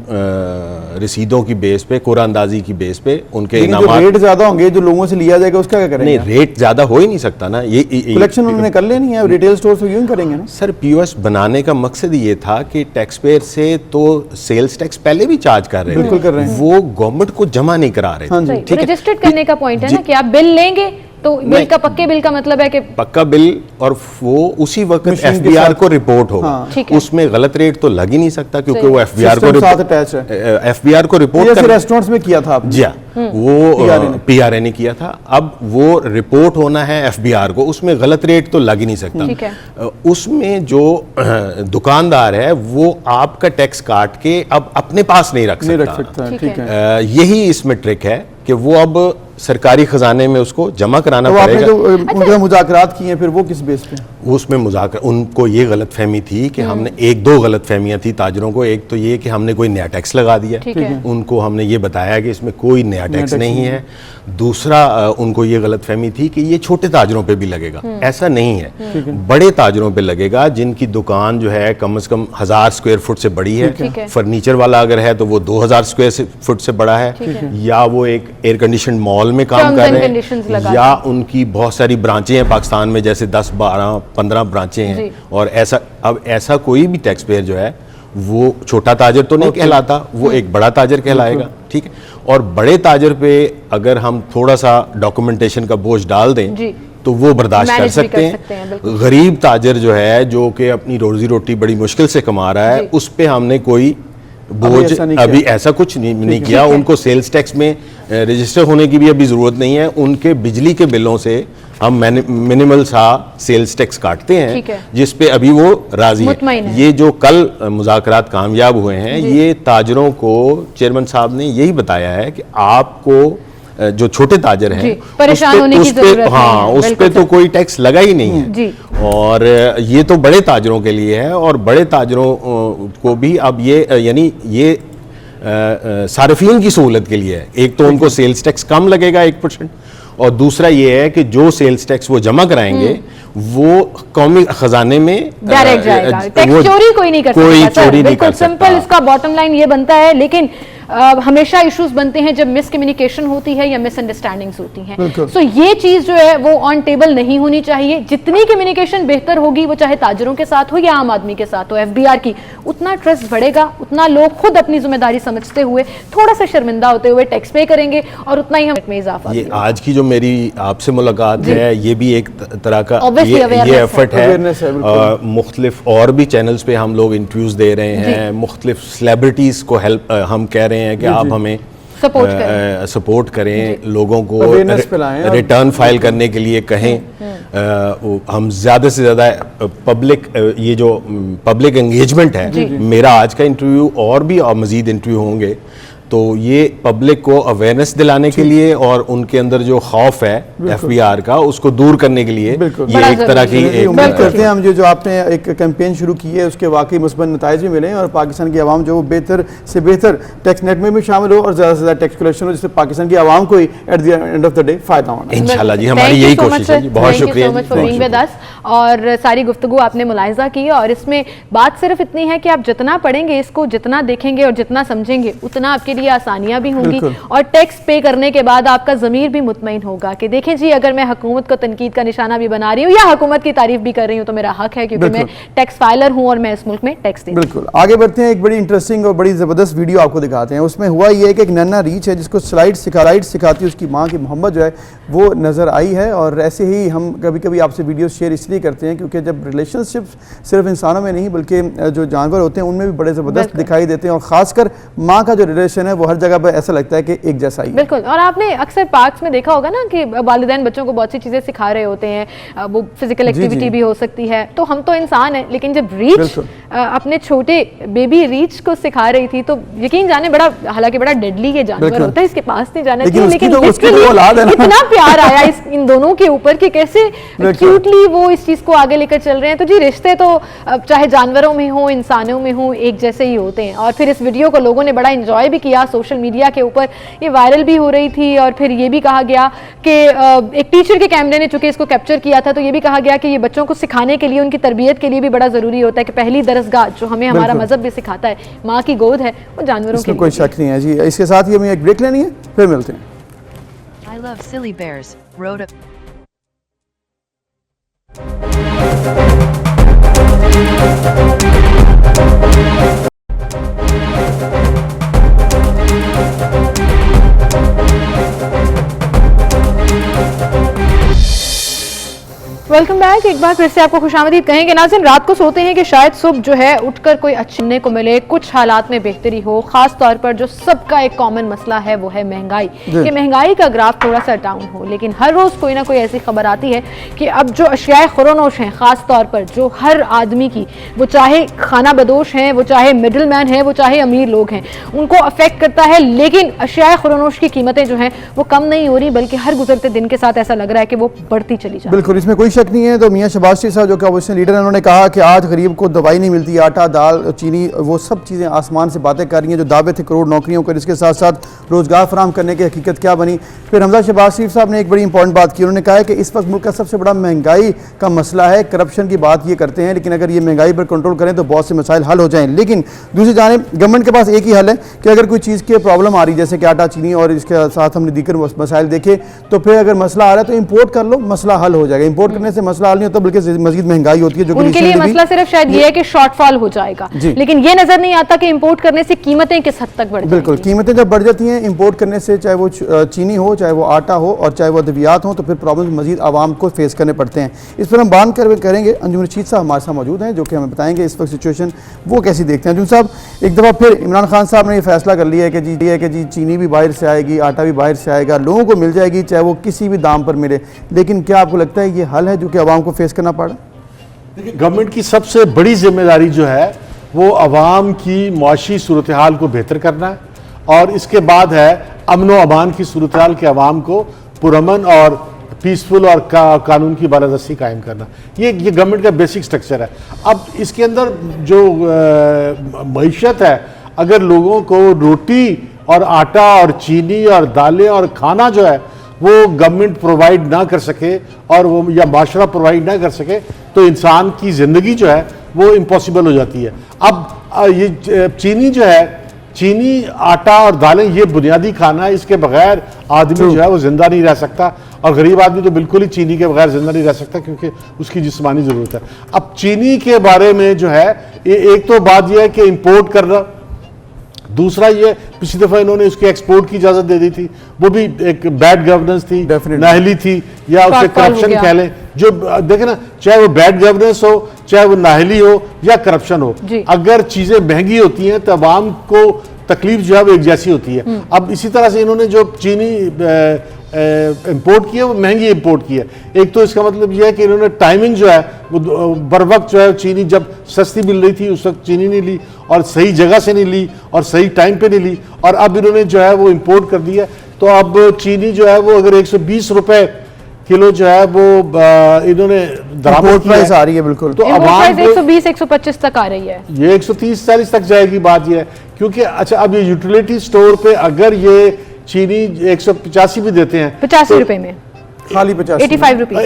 रसीदों की बेस पे, कुरानंदाजी की बेस पे उनके इनामात रेट ज़्यादा होंगे जो लोगों से लिया जाएगा उसका क्या करेंगे? नहीं, रेट ज़्यादा हो ही नहीं सकता ना। ये कलेक्शन उन्होंने कर लेनी है, रिटेल स्टोर से यूं करेंगे ना। सर, POS बनाने का मकसद ये था कि टैक्स पेयर से तो सेल्स टैक्स पहले भी चार्ज कर रहे थे, बिल्कुल कर रहे हैं, वो गवर्नमेंट को जमा नहीं करा रहे थे। ठीक है, रजिस्टर्ड करने का पॉइंट है ना कि आप बिल लेंगे तो बिल का, पक्के बिल का मतलब है कि पक्का बिल, और वो उसी वक्त FBR को रिपोर्ट होगा। उसमें गलत रेट तो लग ही नहीं सकता क्योंकि वो FBR को रिपोर्ट कर रेस्टोरेंट्स में किया था आपने। जी हाँ, वो PRA ने किया था। अब वो रिपोर्ट होना है FBR को, उसमें गलत रेट तो लग ही नहीं सकता। उसमें जो दुकानदार है वो आपका टैक्स काट के अब अपने पास नहीं रख सकता। यही इसमें ट्रिक है कि वो अब सरकारी खजाने में उसको जमा कराना पड़ेगा। जो उनके मुज़ाकरात किए फिर वो किस बेस पे? उसमें मुज़ाकर, उनको ये गलत फहमी थी कि हमने एक दो गलत फहमियाँ थी ताजरों को। एक तो ये कि हमने कोई नया टैक्स लगा दिया, उनको हमने ये बताया कि इसमें कोई नया टैक्स नहीं है। दूसरा, उनको ये गलत फहमी थी कि ये छोटे ताजरों पे भी लगेगा। ऐसा नहीं है, बड़े ताजरों पे लगेगा जिनकी दुकान जो है कम से कम 1000 स्क्वायर फुट से बड़ी है। फर्नीचर वाला अगर है तो वो 2000 स्क्वायर फुट से बड़ा है, या वो एक एयर कंडीशन मॉल में काम कर रहे हैं, या उनकी बहुत सारी ब्रांचें हैं पाकिस्तान में, जैसे 10, 12, 15 ब्रांचें हैं। और ऐसा, अब ऐसा कोई भी टैक्स पेयर जो है वो छोटा ताजर तो नहीं कहलाता, वो एक बड़ा ताजर कहलाएगा। ठीक है, और बड़े ताजर पे अगर हम थोड़ा सा डॉक्यूमेंटेशन का बोझ डाल दें तो वो बर्दाश्त कर सकते हैं। गरीब ताजर जो है, जो कि अपनी रोजी रोटी बड़ी मुश्किल से कमा रहा है, उस पे हमने कोई बोझ अभी ऐसा कुछ नहीं किया। उनको सेल्स टैक्स में रजिस्टर होने की भी अभी ज़रूरत नहीं है। उनके बिजली के बिलों से हम मिनिमल सा सेल्स टैक्स काटते हैं, जिस पे अभी वो राजी हैं। ये जो कल मुज़ाकरात कामयाब हुए हैं, ये ताजरों को चेयरमैन साहब ने यही बताया है कि आपको जो छोटे ताजर हैं परेशान होने की ज़रूरत नहीं है। उस पे तो कोई टैक्स लगा ही नहीं है। और ये तो बड़े ताजरों के लिए है, और बड़े ताजरों को भी अब ये, यानी ये सार्फिन की सहूलत के लिए है। एक तो उनको सेल्स टैक्स कम लगेगा 1%, और दूसरा ये है कि जो सेल्स टैक्स वो जमा कराएंगे वो कौमी खजाने में डायरेक्ट जाएगा। टैक्स चोरी कोई नहीं कर सकता, कोई चोरी नहीं कर सकता। सिंपल इसका बॉटम लाइन ये बनता है। लेकिन हमेशा इश्यूज बनते हैं जब मिसकम्युनिकेशन होती है या मिसअंडरस्टैंडिंग्स होती हैं। सो ये चीज जो है वो ऑन टेबल नहीं होनी चाहिए। जितनी कम्युनिकेशन बेहतर होगी, वो चाहे ताजरों के साथ हो या आम आदमी के साथ हो, एफबीआर की, उतना ट्रस्ट बढ़ेगा, उतना लोग खुद अपनी जिम्मेदारी समझते हुए थोड़ा सा शर्मिंदा होते हुए टैक्स पे करेंगे और उतना ही हम में इजाफा। ये आज की जो मेरी आपसे मुलाकात है, ये भी एक तरह का ये एफर्ट है। मुख्तलिफ और भी चैनल्स पे हम लोग इंटरव्यूज दे रहे हैं, मुख्तलिफ सेलिब्रिटीज को हेल्प हम कह रहे हैं कि आप हमें सपोर्ट करें, लोगों को रिटर्न फाइल करने के लिए कहें। हम ज़्यादा से ज़्यादा पब्लिक, ये जो पब्लिक एंगेजमेंट है, मेरा आज का इंटरव्यू और भी मज़ीद इंटरव्यू होंगे, तो ये पब्लिक को अवेयरनेस दिलाने के लिए और उनके अंदर जो खौफ है एफबीआर का, उसको दूर करने के लिए ये एक तरह की उम्मीद करते हैं हम जो आपने एक कैंपेन शुरू की है उसके वाकई मुस्बत नताइज भी मिले और पाकिस्तान की आवाम जो बेहतर से बेहतर टैक्स नेट में भी शामिल हो और ज़्यादा से ज़्यादा टैक्स कलेक्शन हो, जिससे पाकिस्तान की आवाम को ही at the end of the day फायदा होना। इंशाल्लाह जी, हमारी यही कोशिश है। बहुत शुक्रिया। और सारी गुफ्तगू आपने मुलाहिजा की और इसमें बात सिर्फ इतनी है कि आप जितना पढ़ेंगे इसको, जितना देखेंगे और जितना समझेंगे, उतना आपके लिए आसानियां भी होंगी और टैक्स पे करने के बाद आपका ज़मीर भी मुतमईन होगा कि देखें जी, अगर मैं हुकूमत को तनकीद का निशाना भी बना रही हूँ या हुकूमत की तारीफ भी कर रही हूँ तो मेरा हक है, क्योंकि मैं टैक्स फाइलर हूँ और मैं इस मुल्क में टैक्स देती हूँ। बिल्कुल। आगे बढ़ते हैं, एक बड़ी इंटरेस्टिंग और बड़ी ज़बरदस्त वीडियो आपको दिखाते हैं। उसमें हुआ ये कि एक नन्ना रीच है जिसको स्लाइड सिखाती है उसकी माँ की मोहम्मद जो है वो नज़र आई है। और ऐसे ही हम कभी कभी आपसे वीडियो शेयर इसलिए करते हैं क्योंकि जब रिलेशनशिप्स सिर्फ इंसानों में नहीं बल्कि जो जानवर होते हैं उनमें भी बड़े ज़बरदस्त दिखाई देते हैं और ख़ासकर माँ का जो रिलेशन है वो हर जगह पर ऐसा लगता है कि एक जैसा ही। बिल्कुल। और आपने अक्सर पार्क्स में देखा होगा ना कि वालिदैन बच्चों को बहुत सी चीज़ें सिखा रहे होते हैं, वो फिजिकल एक्टिविटी भी हो सकती है। तो हम तो इंसान हैं, लेकिन जब रीच अपने छोटे बेबी रीच को सिखा रही थी तो यकीन जाने, बड़ा हालांकि बड़ा डेडली ये जानवर होता है, इसके पास नहीं जाना चाहिए, लेकिन इतना प्यार आया इन दोनों के ऊपर कि कैसे क्यूटली वो इस चीज को आगे लेकर चल रहे हैं। तो जी, रिश्ते तो चाहे जानवरों में हो, इंसानों में हो, एक जैसे ही होते हैं। और फिर इस वीडियो को लोगों ने बड़ा एंजॉय भी किया, सोशल मीडिया के ऊपर ये वायरल भी हो रही थी। और फिर ये भी कहा गया कि एक टीचर के कैमरे ने चूंकि इसको कैप्चर किया था, तो ये भी कहा गया कि ये बच्चों को सिखाने के लिए, उनकी तरबियत के लिए भी बड़ा जरूरी होता है कि पहली दरसगाह जो हमें हमारा मजहब भी सिखाता है, माँ की गोद है, वो जानवरों के लिए। कोई शक नहीं है जी। इसके साथ ही हमें एक ब्रेक लेनी है, फिर मिलते हैं। I love silly bears, wrote a welcome back. एक बार फिर से आपको खुशामदीद कहेंगे। नाज़रीन, रात को सोते हैं कि शायद सुबह जो है उठकर कोई अच्छे को मिले, कुछ हालात में बेहतरी हो। खास तौर पर जो सबका एक कॉमन मसला है वो है महंगाई, कि महंगाई का ग्राफ थोड़ा सा डाउन हो। लेकिन हर रोज कोई ना कोई ऐसी खबर आती है कि अब जो अशियाए खुरोनोश हैं, खास तौर पर जो हर आदमी की, वो चाहे खाना बदोश हैं, वो चाहे मिडिल मैन है, वो चाहे अमीर लोग हैं, उनको अफेक्ट करता है। लेकिन अशियाए खुरोनोश की कीमतें जो हैं वो कम नहीं हो रही, बल्कि हर गुजरते दिन के साथ ऐसा लग रहा है कि वो बढ़ती चली जा रही है। बिल्कुल, इसमें कोई शक नहीं है। तो मियां शहबाज शरीफ साहब जो कि अपोजिशन लीडर हैं, उन्होंने कहा कि आज गरीब को दवाई नहीं मिलती, आटा, दाल, चीनी, वो सब चीज़ें आसमान से बातें कर रही हैं। जो दावे थे करोड़ नौकरियों के, इसके साथ साथ रोज़गार फराहम करने की हकीकत क्या बनी। फिर हमजा शहबाज शरीफ साहब ने एक बड़ी इंपॉर्टेंट बात की। उन्होंने कहा है कि इस वक्त मुल्क का सबसे बड़ा महंगाई का मसला है। करप्शन की बात ये करते हैं, लेकिन अगर ये महंगाई पर कंट्रोल करें तो बहुत से मसाइल हल हो जाएँ। लेकिन दूसरी जानिब गवर्नमेंट के पास एक ही हल है कि अगर कोई चीज़ की प्रॉब्लम आ रही, जैसे कि आटा, चीनी और इसके साथ हमने दीकर मसाइल देखे, तो फिर अगर मसला आ रहा है तो इम्पोर्ट कर लो, मसला हल हो जाएगा। इम्पोर्ट करने से मसला हल नहीं होता, बल्कि मजीद महंगाई होती है। जो उनके लिए मसला सिर्फ शायद ये है कि शॉर्टफॉल हो जाएगा, लेकिन ये नजर नहीं आता कि इंपोर्ट करने से कीमतें किस हद तक बढ़ जाएंगी। बिल्कुल, कीमतें जब बढ़ जाती हैं इंपोर्ट करने से, चाहे वो चीनी हो, चाहे वो आटा हो और चाहे वो अद्वियात हो, तो फिर प्रॉब्लम मजीद आवाम को फेस करने पड़ते हैं। इस पर हम बात करेंगे। अंजुम रशीद साहब हमारे साथ मौजूद हैं जो कि हमें बताएंगे इस वक्त सिचुएशन वो कैसी देखते हैं। अंजुम साहब, एक दफ़ा फिर इमरान खान साहब ने ये फैसला कर लिया है कि जी चीनी भी बाहर से आएगी, आटा भी बाहर से आएगा, लोगों को मिल जाएगी चाहे वो किसी भी दाम पर मिले। लेकिन क्या आपको लगता है ये हल है जो कि आवाम को फेस करना पड़ा? देखिए, गवर्नमेंट की सबसे बड़ी जिम्मेदारी जो है वो आवाम की मुआशी सूरत हाल को बेहतर करना है, और इसके बाद है अमन व अमान की सूरत हाल के आवाम को पुरअमन और पीसफुल और कानून की बालादस्ती कायम करना। ये गवर्नमेंट का बेसिक स्ट्रक्चर है। अब इसके अंदर जो मईशत है, अगर लोगों को रोटी और आटा और चीनी और दालें और खाना जो है वो गवर्नमेंट प्रोवाइड ना कर सके और वो या माशरा प्रोवाइड ना कर सके तो इंसान की ज़िंदगी जो है वो इम्पॉसिबल हो जाती है। अब ये चीनी जो है, चीनी, आटा और दालें ये बुनियादी खाना है, इसके बगैर आदमी जो है वो जिंदा नहीं रह सकता, और गरीब आदमी तो बिल्कुल ही चीनी के बगैर जिंदा नहीं रह सकता क्योंकि उसकी जिस्मानी ज़रूरत है। अब चीनी के बारे में जो है एक तो बात यह है कि इंपोर्ट करना, दूसरा ये पिछली दफ़ा इन्होंने उसके एक्सपोर्ट की इजाज़त दे दी थी, वो भी एक बैड गवर्नेंस थी, नाहली थी, या उसे करप्शन कह लें। जो देखे ना, चाहे वो बैड गवर्नेंस हो, चाहे वो नाहली हो या करप्शन हो, अगर चीज़ें महंगी होती हैं तो आवाम को तकलीफ जो है वो एक जैसी होती है। अब इसी तरह से इन्होंने जो चीनी इंपोर्ट की है वो महंगी इंपोर्ट की है। एक तो इसका मतलब यह है कि इन्होंने टाइमिंग जो है वो बर वक्त जो है चीनी जब सस्ती मिल रही थी उस वक्त चीनी नहीं ली, और सही जगह से नहीं ली, और सही टाइम पे नहीं ली, और अब इन्होंने जो है वो इंपोर्ट कर दिया। तो अब चीनी जो है वो अगर 120 रुपए किलो जो है वो इन्होंने दरामद प्राइस आ रही है, बिल्कुल तो आवाम 120-125 तक आ रही है, ये 130-40 तक जाएगी। बात ये है क्योंकि अच्छा अब ये यूटिलिटी स्टोर पे अगर ये चीनी 185 भी देते हैं, 85 रुपए में, खाली 50, 85 रुपीज,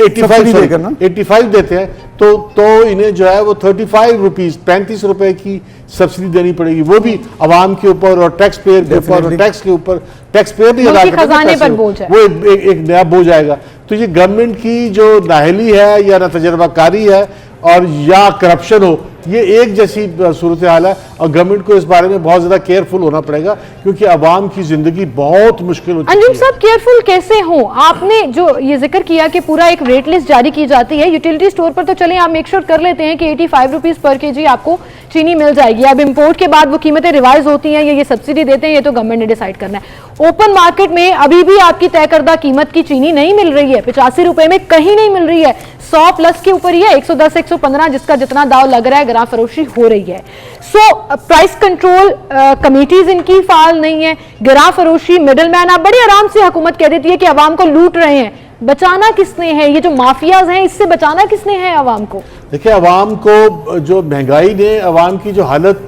85 देते हैं, तो इन्हें जो है वो 35 रुपीज, 35 रुपए की सब्सिडी देनी पड़ेगी, वो भी आवाम के ऊपर और टैक्स पेयर के ऊपर, और टैक्स के ऊपर टैक्स पेयर नहीं अदा खजाने पर बोझ है, वो एक नया बोझ आएगा। तो ये गवर्नमेंट की जो नाहली है या ना तजर्बाकारी है और या करप्शन हो, ये एक जैसी सूरत हाल है, और गवर्नमेंट को इस बारे में बहुत ज्यादा केयरफुल होना पड़ेगा क्योंकि आवाम की जिंदगी बहुत मुश्किल होती है। अंजुम साहब, केयरफुल कैसे हो? आपने जो ये जिक्र किया कि पूरा एक रेट लिस्ट जारी की जाती है यूटिलिटी स्टोर पर, तो चलें आप मेक श्योर कर लेते हैं कि 85 रुपीज पर केजी आपको चीनी मिल जाएगी। अब इंपोर्ट के बाद वो कीमतें रिवाइज होती हैं या ये सब्सिडी देते हैं, ये तो गवर्नमेंट ने डिसाइड करना है। ओपन मार्केट में अभी भी आपकी तय करदा कीमत की चीनी नहीं मिल रही है, 85 रुपए में कहीं नहीं मिल रही है, 100 प्लस के ऊपर ही है, 110-115 जिसका जितना दाव लग रहा है ग्राम फरोशी हो रही है। सो प्राइस कंट्रोल कमेटीज इनकी फाल नहीं है, गिरा फरोशी, मिडल मैन, आप बड़े आराम से हुकूमत कह देती है कि आवाम को लूट रहे हैं, बचाना किसने है? ये जो माफियाज हैं इससे बचाना किसने है आवाम को? देखिए, आवाम को जो महंगाई ने आवाम की जो हालत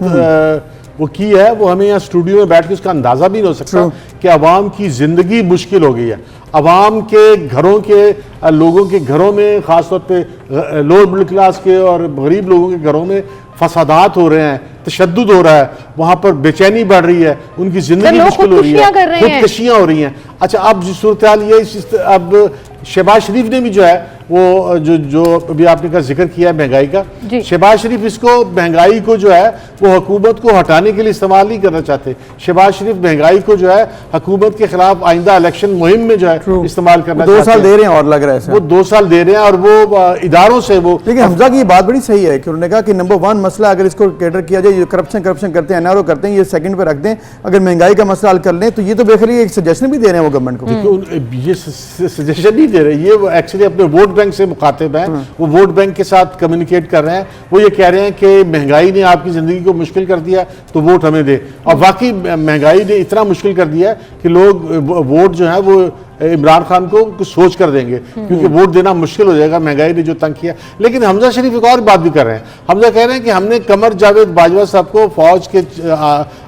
वो की है, वो हमें यहाँ स्टूडियो में बैठ के उसका अंदाजा भी नहीं हो सकता कि आवाम की जिंदगी मुश्किल हो गई है। आवाम के घरों के लोगों के घरों में, खासतौर पे लोअर मिडिल क्लास के और गरीब लोगों के घरों में फसादात हो रहे हैं, तशद्दुद हो रहा है, वहाँ पर बेचैनी बढ़ रही है, उनकी जिंदगी मुश्किल हो रही है, खुदकुशियाँ हो रही हैं। अच्छा, अब सूरत हाल ये, अब शहबाज शरीफ ने भी जो है वो जो अभी आपने का जिक्र किया है महंगाई का, शहबाज शरीफ इसको महंगाई को जो है वो हुकूमत को हटाने के लिए इस्तेमाल नहीं करना चाहते। शहबाज शरीफ महंगाई को जो है हुकूमत के खिलाफ आइंदा इलेक्शन मुहिम में जो है इस्तेमाल करना चाहते हैं। 2 साल दे रहे हैं और लग रहा है वो 2 साल दे रहे हैं, और वो इदारों से वो। लेकिन हमजा की ये बात बड़ी सही है कि उन्होंने कहा कि नंबर 1 मसला अगर इसको कैटर किया जाए, ये करप्शन करते हैं, एनआरओ करते हैं, ये सेकंड पे रख दें, अगर महंगाई का मसला हल कर लें, तो ये तो बेखली एक सजेशन भी दे रहे हैं वो गवर्नमेंट को। ये सजेशन नहीं दे रहे, ये वो एक्चुअली अपने वोट बैंक से मुखातिब हैं, वो वोट बैंक के साथ कम्युनिकेट कर रहे हैं। वो ये कह रहे हैं कि महंगाई ने आपकी जिंदगी को मुश्किल कर दिया तो वोट हमें दे, और वाकई महंगाई ने इतना मुश्किल कर दिया है कि लोग वोट जो है वो इमरान खान को कुछ सोच कर देंगे क्योंकि वोट देना मुश्किल हो जाएगा, महंगाई ने जो तंग किया। लेकिन हमजा शरीफ एक और बात भी कर रहे हैं, हमजा कह रहे हैं कि हमने कमर जावेद बाजवा साहब को, फौज के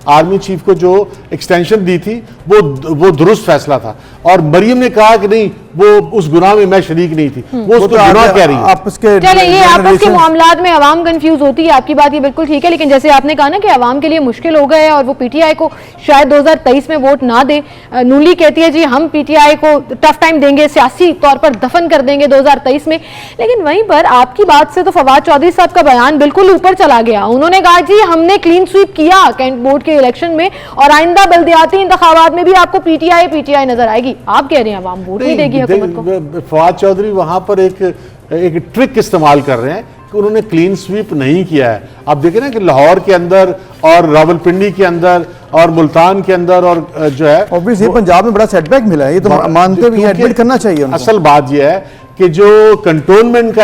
आर्मी चीफ को जो एक्सटेंशन दी थी वो दुरुस्त फैसला था, और मरियम ने कहा कि नहीं वो उस गुनाह में मैं शरीक नहीं थी, वो उसको गुनाह कह रही है। चले, ये आपस के मामलात में आवाम कंफ्यूज होती है, आपकी बात ये बिल्कुल ठीक है, लेकिन जैसे आपने कहा ना कि आवाम के लिए मुश्किल हो गए है और वो पीटीआई को शायद 2023 में वोट ना दे। नूली कहती है जी हम पीटीआई को टफ टाइम देंगे, सियासी तौर पर दफन कर देंगे 2023 में। लेकिन वहीं पर आपकी बात से तो फवाद चौधरी साहब का बयान बिल्कुल ऊपर चला गया। उन्होंने कहा जी हमने क्लीन स्वीप किया कैंट बोर्ड के इलेक्शन में, और आइंदा बल्दियाती इंतखाबात में भी आपको पीटीआई नजर आएगी। आप कह रहे हैं आवाम वोट नहीं देगी हुकूमत को। फवाद चौधरी वहां पर एक ट्रिक इस्तेमाल कर रहे हैं कि उन्होंने क्लीन स्वीप नहीं किया है। आप देखें ना कि लाहौर के अंदर और रावलपिंडी के अंदर और मुल्तान के अंदर और जो है ऑब्वियसली पंजाब में बड़ा सेटबैक मिला है, ये तो मानते भी हैं, एडमिट करना चाहिए उनको। असल बात यह है कि जो कंटोनमेंट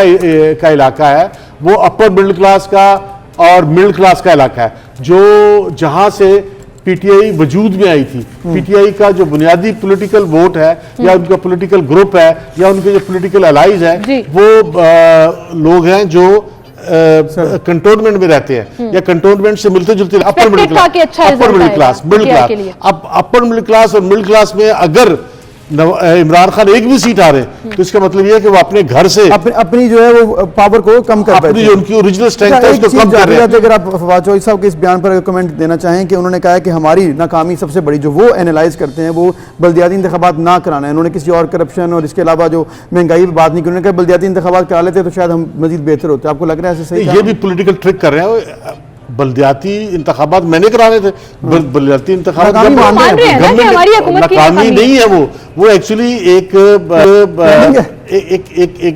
का इलाका है वो अपर मिडिल क्लास का और मिडिल क्लास का इलाका है, जो जहां से पीटीआई वजूद में आई थी। पीटीआई का जो बुनियादी पॉलिटिकल वोट है या उनका पॉलिटिकल ग्रुप है या उनके जो पॉलिटिकल अलाइज है, वो लोग हैं जो कंटोनमेंट में रहते हैं या कंटोनमेंट से मिलते जुलते मिडिल क्लास। अब अपर मिडिल क्लास और मिडिल क्लास में अगर इमरान खान एक भी सीट हारे तो इसका मतलब ये है कि वो अपने घर से अपनी जो है वो पावर को कम कर अपनी जो उनकी ओरिजिनल स्ट्रेंथ है उसको कम कर रहे हैं। अगर आप फवाद चौधरी साहब के इस बयान पर कमेंट देना चाहें कि उन्होंने कहा है कि हमारी नाकामी सबसे बड़ी जो वो एनालाइज करते हैं वो बल्दियाती इंतखाबात ना कराना है। उन्होंने किसी और करप्शन और इसके अलावा जो महंगाई पर बात नहीं की, उन्होंने कहा बल्दियाती इंतखाबात करा लेते तो शायद हम मजीद बेहतर होते। आपको लग रहा है ऐसे सही? ये भी पॉलिटिकल ट्रिक कर रहे हैं। बल्दियाती इंतखाबात मैंने कराने थे, बल्दियाती इंतखाबात नाकामी नहीं है, वो एक्चुअली एक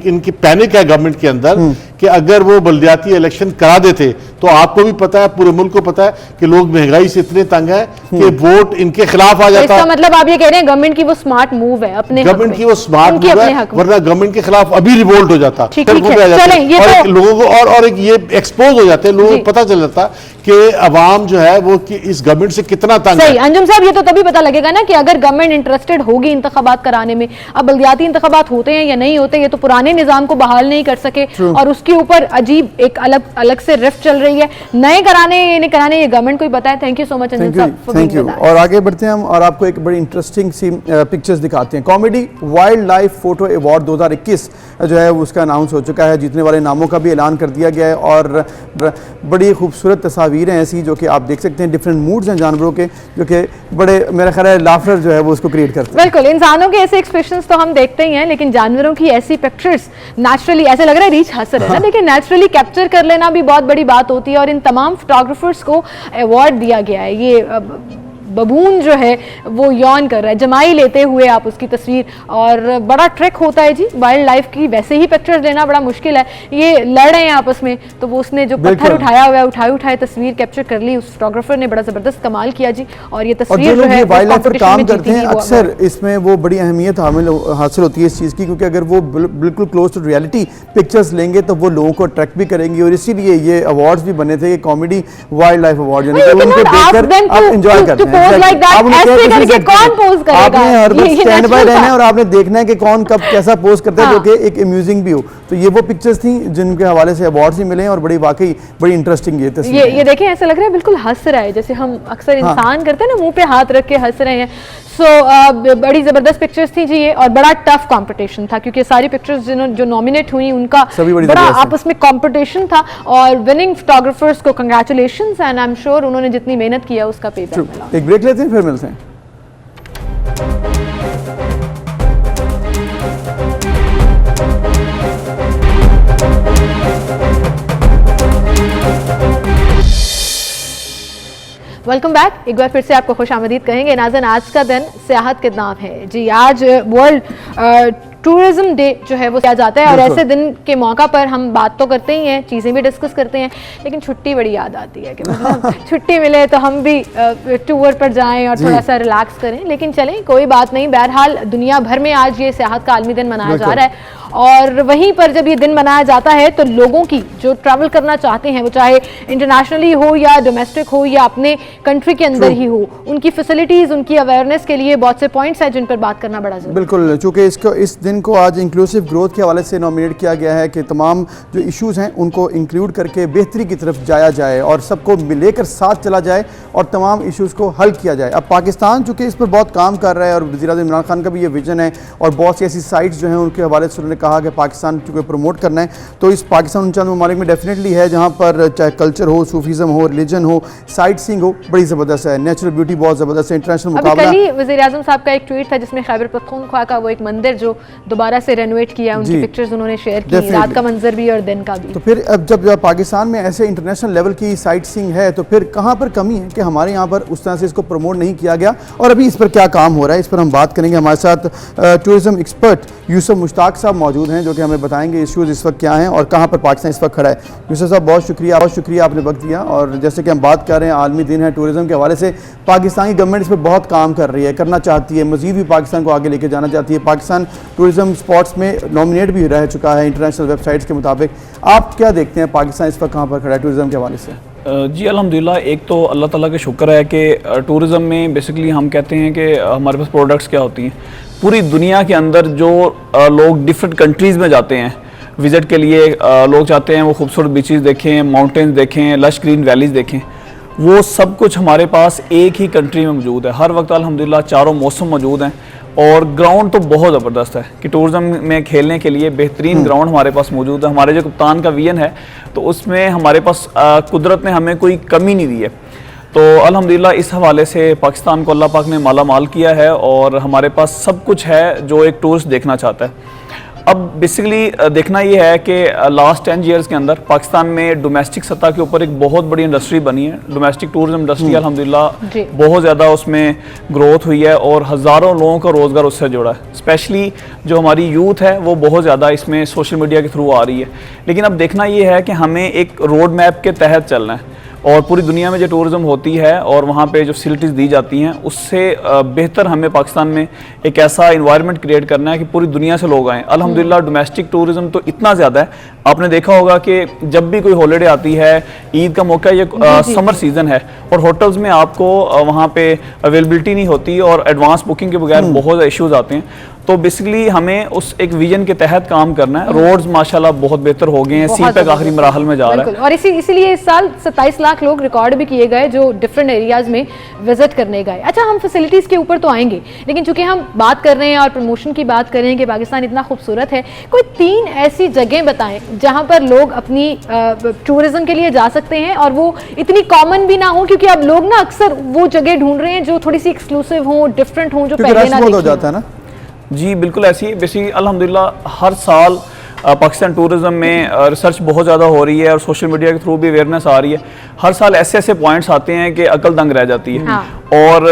इनकी पैनिक है गवर्नमेंट के अंदर कि अगर वो बल्दियाती इलेक्शन करा देते तो आपको भी पता है, पूरे मुल्क को पता है कि लोग महंगाई से इतने तंग हैं कि वोट इनके खिलाफ आ जाता है। इसका मतलब आप ये कह रहे हैं गवर्नमेंट की वो स्मार्ट मूव है, अपने गवर्नमेंट की वो स्मार्ट मूव है, वरना गवर्नमेंट के खिलाफ अभी रिवोल्ट हो जाता, और लोगों को और एक ये एक्सपोज हो जाते हैं, लोगों को पता चल जाता कि अवाम जो है वो इस गवर्नमेंट से कितना तंग है। अंजुम साहब, ये तो तभी पता लगेगा ना कि अगर गवर्नमेंट इंटरेस्टेड होगी इंतखाबात कराने में। अब बल्दियाती इंतखाबात होते हैं या नहीं होते, ये तो पुराने निजाम को बहाल नहीं कर सके और उसके ऊपर अजीब एक अलग से रिफ्ट चल रही है। नए कराने ये नहीं कराने ये गवर्नमेंट को ही पता है। Thank you so much Anjum साहब, थैंक यू। और आगे बढ़ते हैं हम और आपको एक बड़ी इंटरेस्टिंग सी पिक्चर्स दिखाते हैं। Comedy wild life photo award 2021 जो है उसका अनाउंस हो चुका है। जीतने वाले नामों का भी ऐलान कर दिया गया है और बड़ी खूबसूरत तस्वीरें ऐसी जो कि आप देख सकते हैं, डिफरेंट मूड्स हैं जानवरों के जो कि बड़े मेरा ख्याल है लाफ्टर जो है वो उसको क्रिएट करते हैं। बिल्कुल, इंसानों के ऐसे एक्सप्रेशंस तो हम देखते ही हैं, लेकिन जानवरों की ऐसी पिक्चर्स नेचुरली ऐसे लग रहा है रीच हासिल है ना, लेकिन नेचुरली कैप्चर कर लेना भी बहुत बड़ी बात होती है और इन तमाम फोटोग्राफर्स को अवार्ड दिया गया है। ये बबून जो है वो यौन कर रहा है, जमाई लेते हुए आप उसकी तस्वीर, और बड़ा ट्रिक होता है जी वाइल्ड लाइफ की, वैसे ही पिक्चर्स लेना बड़ा मुश्किल है। ये लड़ रहे हैं आपस में तो वो उसने जो पत्थर उठाया हुआ है उठाए तस्वीर कैप्चर कर ली, उस फोटोग्राफर ने बड़ा जबरदस्त कमाल किया जी। और ये तस्वीर जो है वाइल्ड लाइफ पर काम करते हैं अक्सर इसमें वो बड़ी अहमियत हासिल होती है इस चीज़ की, क्योंकि अगर वो बिल्कुल क्लोज टू रियलिटी पिक्चर्स लेंगे तो वो लोगों को अट्रैक्ट भी करेंगी और इसीलिए ये अवार्ड्स भी बने थे, कॉमेडी वाइल्ड लाइफ अवार्ड, यानी कि उनको देखकर आप एंजॉय करते हैं। ऐसे कौन पोज करेगा? आपने हर वक्त स्टैंड बाय रहना है और आपने देखना है कि कौन कब कैसा पोज करता है जो कि एक अम्यूजिंग भी हो। तो ये वो पिक्चर्स थी जिनके हवाले से अवार्ड्स भी मिले हैं और बड़ी इंटरेस्टिंग ये तस्वीर। ये देखें, ऐसा लग रहा है बिल्कुल हंस रहा है, जैसे हम अक्सर इंसान करते हैं ना, मुंह पे हाथ रख के हंस रहे हैं। बड़ी जबरदस्त पिक्चर्स थी जी ये, और बड़ा टफ कंपटीशन था क्योंकि सारी पिक्चर्स जो नॉमिनेट हुई उनका बड़ा आपस में कंपटीशन था और विनिंग फोटोग्राफर्स को congratulations and I am sure उन्होंने जितनी मेहनत किया उसका पे बैक मिला। एक ब्रेक लेते हैं फिर मिलते हैं। Welcome back. एक बार फिर से आपको खुशामदीद कहेंगे नाज़रीन। आज का दिन सियाहत के नाम है जी, आज वर्ल्ड टूरिज्म डे जो है वो किया जाता है और ऐसे दिन के मौका पर हम बात तो करते ही हैं, चीज़ें भी डिस्कस करते हैं, लेकिन छुट्टी बड़ी याद आती है कि मतलब छुट्टी मिले तो हम भी टूर पर जाएं और थोड़ा सा रिलैक्स करें। लेकिन चलें, कोई बात नहीं, बहरहाल दुनिया भर में आज ये सियाहत का आलमी दिन मनाया जा रहा है और वहीं पर जब ये दिन मनाया जाता है तो लोगों की जो ट्रैवल करना चाहते हैं, वो चाहे इंटरनेशनली हो या डोमेस्टिक हो या अपने कंट्री के अंदर ही हो, उनकी फैसिलिटीज़, उनकी अवेयरनेस के लिए बहुत से पॉइंट्स हैं जिन पर बात करना बड़ा जरूरी है। बिल्कुल, चूँकि इस दिन को आज इंक्लूसिव ग्रोथ के हवाले से नॉमिनेट किया गया है कि तमाम जो इश्यूज़ हैं उनको इंक्लूड करके बेहतरी की तरफ जाया जाए और सबको लेकर साथ चला जाए और तमाम इश्यूज़ को हल किया जाए। अब पाकिस्तान चूँकि इस पर बहुत काम कर रहा है और वज़ीर-ए-आज़म इमरान खान का भी ये विजन है और बहुत सी ऐसी साइट्स जो हैं उनके हवाले से उन्होंने कहा कि पाकिस्तान चूँकि प्रमोट करना है, तो इस पाकिस्तान उन चंद ममालिक में डेफिनेटली है जहाँ पर चाहे कल्चर हो, सूफीज़म हो, रिलीजन हो, साइट सीइंग हो, बड़ी ज़बरदस्त है, नेचुरल ब्यूटी बहुत ज़बरदस्त है, इंटरनेशनल मुकाबला। अभी वज़ीर-ए-आज़म साहब का एक ट्वीट था जिसमें खैबर पख्तूनख्वा का वो एक मंदिर जो दोबारा से रेनोवेट किया, उनकी पिक्चर्स उन्होंने शेयर की, रात का मंजर भी और दिन का भी। तो फिर अब जब पाकिस्तान में ऐसे इंटरनेशनल लेवल की साइट सीइंग है तो फिर कहाँ पर कमी है कि हमारे यहाँ पर उस तरह से इसको प्रमोट नहीं किया गया और अभी इस पर क्या काम हो रहा है, इस पर हम बात करेंगे। हमारे साथ टूरिज्म एक्सपर्ट यूसुफ मुश्ताक साहब मौजूद हैं जो कि हमें बताएंगे इश्यूज़ इस वक्त क्या हैं और कहाँ पर पाकिस्तान इस वक्त खड़ा है। यूसुफ साहब बहुत शुक्रिया आपने वक्त दिया। और जैसे कि हम बात कर रहे हैं आलमी दिन है टूरिज्म के हवाले से, पाकिस्तान की गवर्नमेंट इस पर बहुत काम कर रही है, करना चाहती है, मज़ीद भी पाकिस्तान को आगे लेके जाना चाहती है। पाकिस्तान टूरिज्म स्पॉट्स में नॉमिनेट भी रह चुका है इंटरनेशनल वेबसाइट्स के मुताबिक। आप क्या देखते हैं पाकिस्तान इस वक्त कहाँ पर खड़ा है टूरिज्म के हवाले से? जी अल्हम्दुलिल्लाह, एक तो अल्लाह ताला का शुक्र है कि टूरिज़म में बेसिकली हम कहते हैं कि हमारे पास प्रोडक्ट्स क्या होती हैं, पूरी दुनिया के अंदर जो लोग डिफरेंट कंट्रीज़ में जाते हैं विज़िट के लिए, लोग चाहते हैं वो खूबसूरत बीचेस देखें, माउंटेन्स देखें, लश ग्रीन वैलीज़ देखें, वो सब कुछ हमारे पास एक ही कंट्री में मौजूद है। हर वक्त अल्हम्दुलिल्लाह चारों मौसम मौजूद हैं और ग्राउंड तो बहुत ज़बरदस्त है कि टूरिज़्म में खेलने के लिए बेहतरीन ग्राउंड हमारे पास मौजूद है। हमारे जो कप्तान का विजन है तो उसमें हमारे पास कुदरत ने हमें कोई कमी नहीं दी है। तो अल्हम्दुलिल्लाह इस हवाले से पाकिस्तान को अल्लाह पाक ने माला माल किया है और हमारे पास सब कुछ है जो एक टूरिस्ट देखना चाहता है। अब बेसिकली देखना ये है कि लास्ट 10 ईयर्स के अंदर पाकिस्तान में डोमेस्टिक सतह के ऊपर एक बहुत बड़ी इंडस्ट्री बनी है। डोमेस्टिक टूरिज्म इंडस्ट्री अल्हम्दुलिल्लाह बहुत ज़्यादा उसमें ग्रोथ हुई है और हज़ारों लोगों का रोज़गार उससे जुड़ा है। स्पेशली जो हमारी यूथ है वो बहुत ज़्यादा इसमें सोशल मीडिया के थ्रू आ रही है। लेकिन अब देखना ये है कि हमें एक रोड मैप के तहत चलना है और पूरी दुनिया में जो टूरिज़्म होती है और वहाँ पे जो फैसिलिटीज़ दी जाती हैं उससे बेहतर हमें पाकिस्तान में एक ऐसा इन्वायरमेंट क्रिएट करना है कि पूरी दुनिया से लोग आएँ। अल्हम्दुलिल्लाह डोमेस्टिक टूरिज़्म तो इतना ज़्यादा है, आपने देखा होगा कि जब भी कोई हॉलीडे आती है, ईद का मौका, ये समर सीज़न है और होटल्स में आपको वहाँ पे अवेलेबिलिटी नहीं होती और एडवांस बुकिंग के बगैर बहुत ज़्यादा इश्यूज़ आते हैं। तो बेसिकली हमें उस एक विजन के तहत काम करना है। रोड्स माशाल्लाह बहुत बेहतर हो गए हैं, सी पैक आखिरी मराहल में जा रहा है और इसीलिए इस साल 27 लाख लोग रिकॉर्ड भी किए गए जो डिफरेंट एरियाज में विजिट करने गए। अच्छा, हम फैसिलिटीज़ के ऊपर तो आएंगे, लेकिन चूंकि हम बात कर रहे हैं और प्रमोशन की बात कर रहे हैं कि पाकिस्तान इतना खूबसूरत है, कोई 3 ऐसी जगह बताएं जहां पर लोग अपनी टूरिज्म के लिए जा सकते हैं और वो इतनी कॉमन भी ना हो, क्योंकि अब लोग ना अक्सर वो जगह ढूंढ रहे हैं जो थोड़ी सी एक्सक्लूसिव हो, डिफरेंट हो, जो पहले ना हो जाता है ना। जी बिल्कुल ऐसी है। बेसिकली अल्हम्दुलिल्लाह हर साल पाकिस्तान टूरिज़्म में रिसर्च बहुत ज़्यादा हो रही है और सोशल मीडिया के थ्रू भी अवेयरनेस आ रही है। हर साल ऐसे ऐसे पॉइंट्स आते हैं कि अकल दंग रह जाती है। और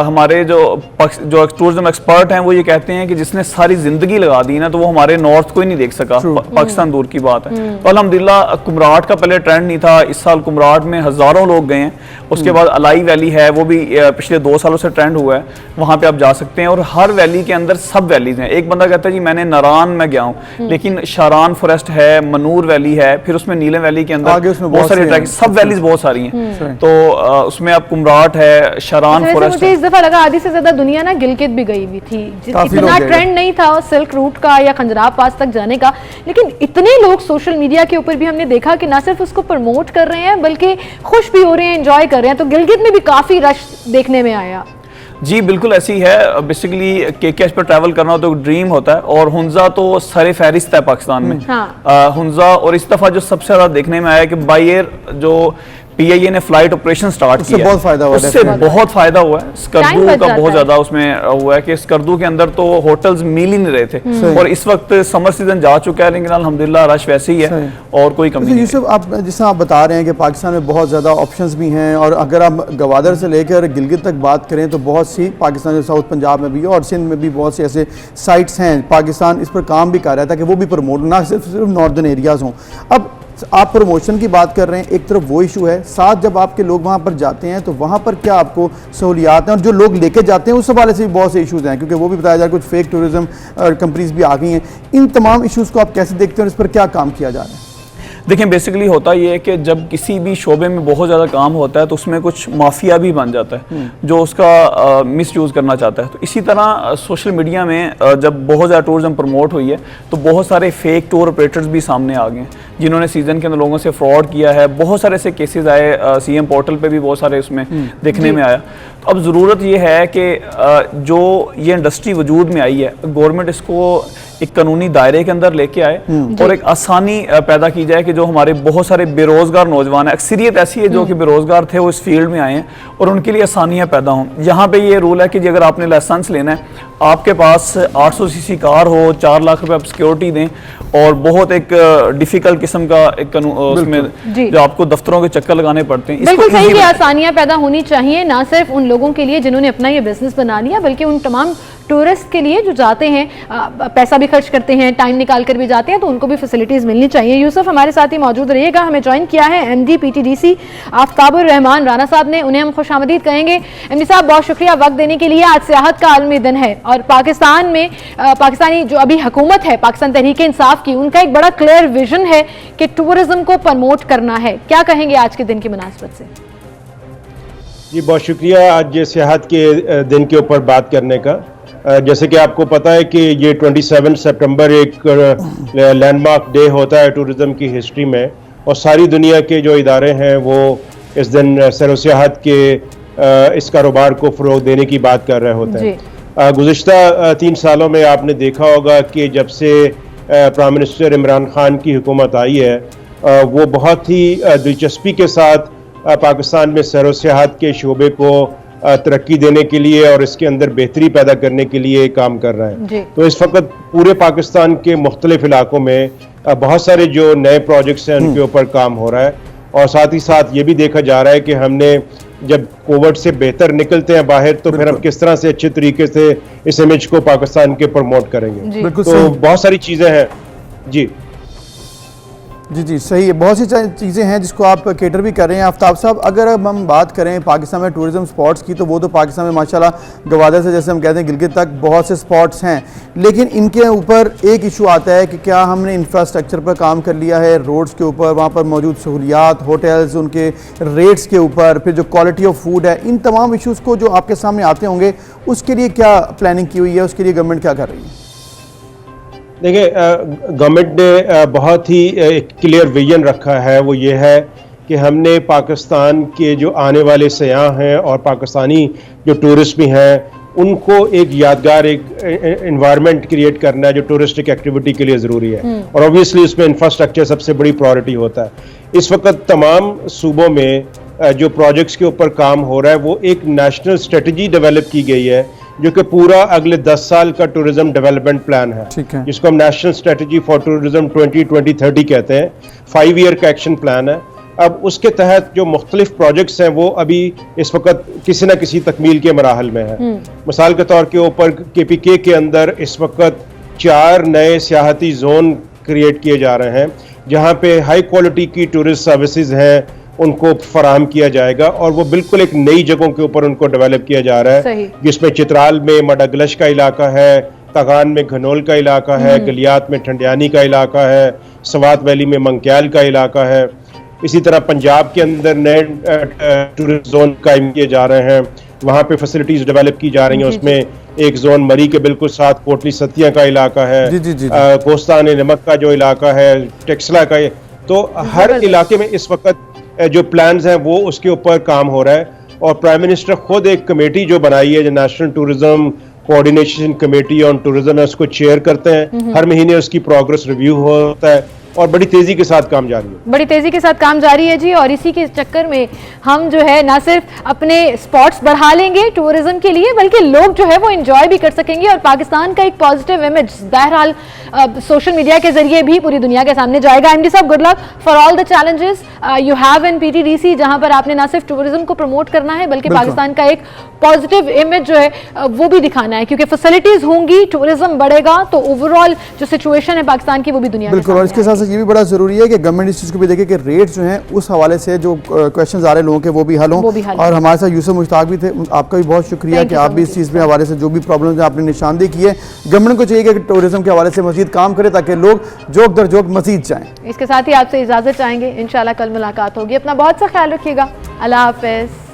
हमारे जो टूरिज्म एक्सपर्ट हैं वो ये कहते हैं कि जिसने सारी ज़िंदगी लगा दी ना तो वो हमारे नॉर्थ को ही नहीं देख सका, पाकिस्तान दूर की बात है। तो अल्हम्दुलिल्लाह कुमराट का पहले ट्रेंड नहीं था, इस साल कुमराट में हज़ारों लोग गए हैं। उसके बाद अलाई वैली है, वो भी पिछले 2 सालों से ट्रेंड हुआ है, वहाँ पे आप जा सकते हैं। और हर वैली के अंदर सब वैलीज हैं। एक बंदा कहता है जी मैंने नारान में गया हूँ, लेकिन शारान फॉरेस्ट है, मनूर वैली है, फिर उसमें नीलम वैली के अंदर बहुत सारी ट्रैक, सब वैलीज बहुत सारी हैं। तो उसमें आप कुमराट है, शारान फॉरेस्ट। मुझे इस दफा लगा आधी से ज्यादा दुनिया ना गिलगित भी गई हुई थी। इतना ट्रेंड नहीं था सिल्क रूट का या खंजराब पास तक जाने का, लेकिन इतने लोग सोशल मीडिया के ऊपर भी हमने देखा कि ना सिर्फ उसको प्रमोट कर रहे हैं बल्कि खुश भी हो रहे हैं, एंजॉय कर रहे हैं। तो गिलगित में भी काफी रश देखने में आया। जी बिल्कुल ऐसी है। बेसिकली के पर ट्रैवल करना तो ड्रीम होता है और हुंजा तो सरे फहरिस्त है पाकिस्तान में। हुंजा, और इस दफ़ा जो सबसे ज़्यादा देखने में आया कि बाई एयर जो PIA ने फ्लाइट ऑपरेशन स्टार्ट किया, बहुत फायदा हुआ, उससे बहुत फायदा हुआ है। स्कर्दू का बहुत ज्यादा उसमें हुआ है कि स्कर्दू के अंदर तो होटल्स मिल ही नहीं रहे थे और इस वक्त समर सीजन जा चुका है, लेकिन अल्हम्दुलिल्लाह रश वैसे ही है और कोई कमी नहीं। यूसुफ, आप जिस आप बता रहे हैं कि पाकिस्तान में बहुत ज़्यादा ऑप्शंस भी हैं और अगर आप गवादर से लेकर गिलगित तक बात करें तो बहुत सी पाकिस्तान साउथ पंजाब में भी और सिंध में भी बहुत से ऐसे साइट्स हैं। पाकिस्तान इस पर काम भी कर रहा था कि वो भी प्रमोट ना सिर्फ नॉर्दर्न एरियाज़ हों। अब आप प्रमोशन की बात कर रहे हैं, एक तरफ वो इशू है, साथ जब आपके लोग वहाँ पर जाते हैं तो वहाँ पर क्या आपको सहूलियात हैं और जो लोग लेके जाते हैं उस हवाले से भी बहुत से इशूज़ हैं, क्योंकि वो भी बताया जा रहा है कुछ फेक टूरिज्म कंपनीज भी आ गई हैं। इन तमाम इशूज़ को आप कैसे देखते हैं और इस पर क्या काम किया जा रहा है? देखिए बेसिकली होता ये है कि जब किसी भी शोबे में बहुत ज़्यादा काम होता है तो उसमें कुछ माफिया भी बन जाता है जो उसका मिसयूज़ करना चाहता है। तो इसी तरह सोशल मीडिया में जब बहुत ज़्यादा टूरिज्म प्रमोट हुई है तो बहुत सारे फेक टूर ऑपरेटर्स भी सामने आ गए हैं जिन्होंने सीज़न के अंदर लोगों से फ्रॉड किया है। बहुत सारे ऐसे केसेस आए, CM पोर्टल पे भी बहुत सारे उसमें देखने में आया। तो अब ज़रूरत ये है कि जो ये इंडस्ट्री वजूद में आई है, गवर्नमेंट इसको एक कानूनी दायरे के अंदर लेके आए और एक आसानी पैदा की जाए कि जो हमारे बहुत सारे बेरोजगार नौजवान हैं, अक्सरियत ऐसी है जो कि बेरोजगार थे वो इस फील्ड में आए हैं और उनके लिए आसानियां पैदा हों। यहाँ पे ये रूल है कि अगर आपने लाइसेंस लेना है, आपके पास 800 सीसी कार हो, 4 लाख रुपए आप सिक्योरिटी दें और बहुत एक डिफिकल्ट किस्म का एक उसमें जो आपको दफ्तरों के चक्कर लगाने पड़ते हैं। बिल्कुल सही कि आसानियां पैदा होनी चाहिए, ना सिर्फ उन लोगों के लिए जिन्होंने अपना ये बिजनेस बना लिया बल्कि उन तमाम टूरिस्ट के लिए जो जाते हैं, पैसा भी खर्च करते हैं, टाइम निकाल कर भी जाते हैं, तो उनको भी फैसिलिटीज़ मिलनी चाहिए। यूसुफ हमारे साथ ही मौजूद रहिएगा। हमें ज्वाइन किया है MD PTDC आफ्ताबुर रहमान राना साहब ने, उन्हें हम खुशामदीद कहेंगे। MD साहब बहुत शुक्रिया वक्त देने के लिए। आज सियाहत का आलमी दिन है और पाकिस्तान में पाकिस्तानी जो अभी हुकूमत है पाकिस्तान तहरीक इंसाफ की, उनका एक बड़ा क्लियर विजन है कि टूरिज्म को प्रमोट करना है। क्या कहेंगे आज के दिन की मुनासबत से? जी बहुत शुक्रिया आज सियाहत के दिन के ऊपर बात करने का। जैसे कि आपको पता है कि ये 27 सितंबर एक लैंडमार्क डे होता है टूरिज़्म की हिस्ट्री में और सारी दुनिया के जो इदारे हैं वो इस दिन सैर व सियाहत के इस कारोबार को फ़रोग़ देने की बात कर रहे होते हैं। गुज़िश्ता 3 सालों में आपने देखा होगा कि जब से प्राइम मिनिस्टर इमरान खान की हुकूमत आई है, वो बहुत ही दिलचस्पी के साथ पाकिस्तान में सैर व सियाहत के शोबे को तरक्की देने के लिए और इसके अंदर बेहतरी पैदा करने के लिए काम कर रहे हैं। तो इस वक्त पूरे पाकिस्तान के मुख्तलिफ इलाकों में बहुत सारे जो नए प्रोजेक्ट्स हैं उनके ऊपर काम हो रहा है, और साथ ही साथ ये भी देखा जा रहा है कि हमने जब कोविड से बेहतर निकलते हैं बाहर, तो फिर हम किस तरह से अच्छे तरीके से इस इमेज को पाकिस्तान के प्रमोट करेंगे। तो बहुत सारी चीज़ें हैं जी। जी सही है, बहुत सी चीज़ें हैं जिसको आप केटर भी कर रहे हैं। आफ्ताब साहब, अगर अब हम बात करें पाकिस्तान में टूरिज्म स्पॉट्स की, तो वो तो पाकिस्तान में माशाल्लाह गवादर से जैसे हम कहते हैं गिलगित तक बहुत से स्पॉट्स हैं, लेकिन इनके ऊपर एक इशू आता है कि क्या हमने इंफ्रास्ट्रक्चर पर काम कर लिया है, रोड्स के ऊपर, वहाँ पर मौजूद सहूलियात, होटल्स, उनके रेट्स के ऊपर, फिर जो क्वालिटी ऑफ फूड है, इन तमाम इशूज़ को जो आपके सामने आते होंगे, उसके लिए क्या प्लानिंग की हुई है, उसके लिए गवर्नमेंट क्या कर रही है? देखिए, गवर्नमेंट ने बहुत ही एक क्लियर विजन रखा है, वो ये है कि हमने पाकिस्तान के जो आने वाले सयाह हैं और पाकिस्तानी जो टूरिस्ट भी हैं, उनको एक यादगार एक एनवायरनमेंट क्रिएट करना है जो टूरिस्टिक एक्टिविटी के लिए ज़रूरी है, और ऑब्वियसली उसमें इंफ्रास्ट्रक्चर सबसे बड़ी प्रायोरिटी होता है। इस वक्त तमाम सूबों में जो प्रोजेक्ट्स के ऊपर काम हो रहा है, वो एक नेशनल स्ट्रेटजी डेवलप की गई है जो कि पूरा अगले 10 साल का टूरिज्म डेवलपमेंट प्लान है, जिसको हम नेशनल स्ट्रेटजी फॉर टूरिज्म 2020-30 कहते हैं। 5 ईयर का एक्शन प्लान है। अब उसके तहत जो मुख्तलिफ प्रोजेक्ट्स हैं वो अभी इस वक्त किसी न किसी तकमील के मराहल में है। मिसाल के तौर के ऊपर KPK के अंदर इस वक्त 4 नए सियाहती जोन क्रिएट किए जा रहे हैं, जहाँ पे हाई क्वालिटी की टूरिस्ट सर्विसेज हैं उनको फराहम किया जाएगा, और वो बिल्कुल एक नई जगहों के ऊपर उनको डेवलप किया जा रहा है, जिसमें चित्राल में मडागलश का इलाका है, तगान में घनोल का इलाका है, गलियात में ठंडियानी का इलाका है, सवात वैली में मंक्याल का इलाका है। इसी तरह पंजाब के अंदर नए टूरिस्ट जोन कायम किए जा रहे हैं, वहाँ पे फैसिलिटीज डेवलप की जा रही हैं। उसमें एक जोन मरी के बिल्कुल साथ कोटली सतिया का इलाका है, गोस्तान नमक का जो इलाका है, टेक्सला का, तो हर इलाके में इस वक्त जो प्लान्स हैं वो उसके ऊपर काम हो रहा है। और प्राइम मिनिस्टर खुद एक कमेटी जो बनाई है, जो national tourism coordination committee on tourism है, उसको चेयर करते हैं। हर महीने उसकी प्रोग्रेस रिव्यू होता है और बड़ी तेजी के साथ काम जारी है। बड़ी तेजी के साथ काम जारी है जी, और इसी के चक्कर में हम जो है ना सिर्फ अपने स्पॉट्स बढ़ा लेंगे टूरिज्म के लिए, बल्कि लोग जो है वो एंजॉय भी कर सकेंगे, और पाकिस्तान का एक पॉजिटिव इमेज बहरहाल सोशल मीडिया के जरिए भी पूरी दुनिया के सामने जाएगा। MD साहब, good luck for all the challenges you have in PTDC, जहां पर आपने ना सिर्फ टूरिज्म को प्रमोट करना है बल्कि पाकिस्तान का एक पॉजिटिव इमेज जो है वो भी दिखाना है, क्योंकि फैसिलिटीज होंगी, टूरिज्म बढ़ेगा, तो ओवरऑल जो सिचुएशन है पाकिस्तान की वो भी दुनिया बिल्कुल। और इसके साथ ये भी बड़ा ज़रूरी है कि गवर्नमेंट इस चीज़ को भी देखे कि रेट्स जो हैं उस हवाले से जो क्वेश्चंस आ रहे हैं लोगों के वो भी हल हों। और हमारे साथ यूसुफ मुश्ताक भी थे, आपका भी बहुत शुक्रिया कि आप भी इस चीज़ में हवाले से जो भी प्रॉब्लम्स आपने निशानदेही की है, गवर्नमेंट को चाहिए कि टूरिज्म के हवाले से मजीद काम करे ताकि लोग जोक दर जोक मजीद जाएँ। इसके साथ ही आपसे इजाज़त चाहेंगे, इंशाल्लाह कल मुलाकात होगी। अपना बहुत सा ख्याल रखिएगा, अल्लाह हाफिज़।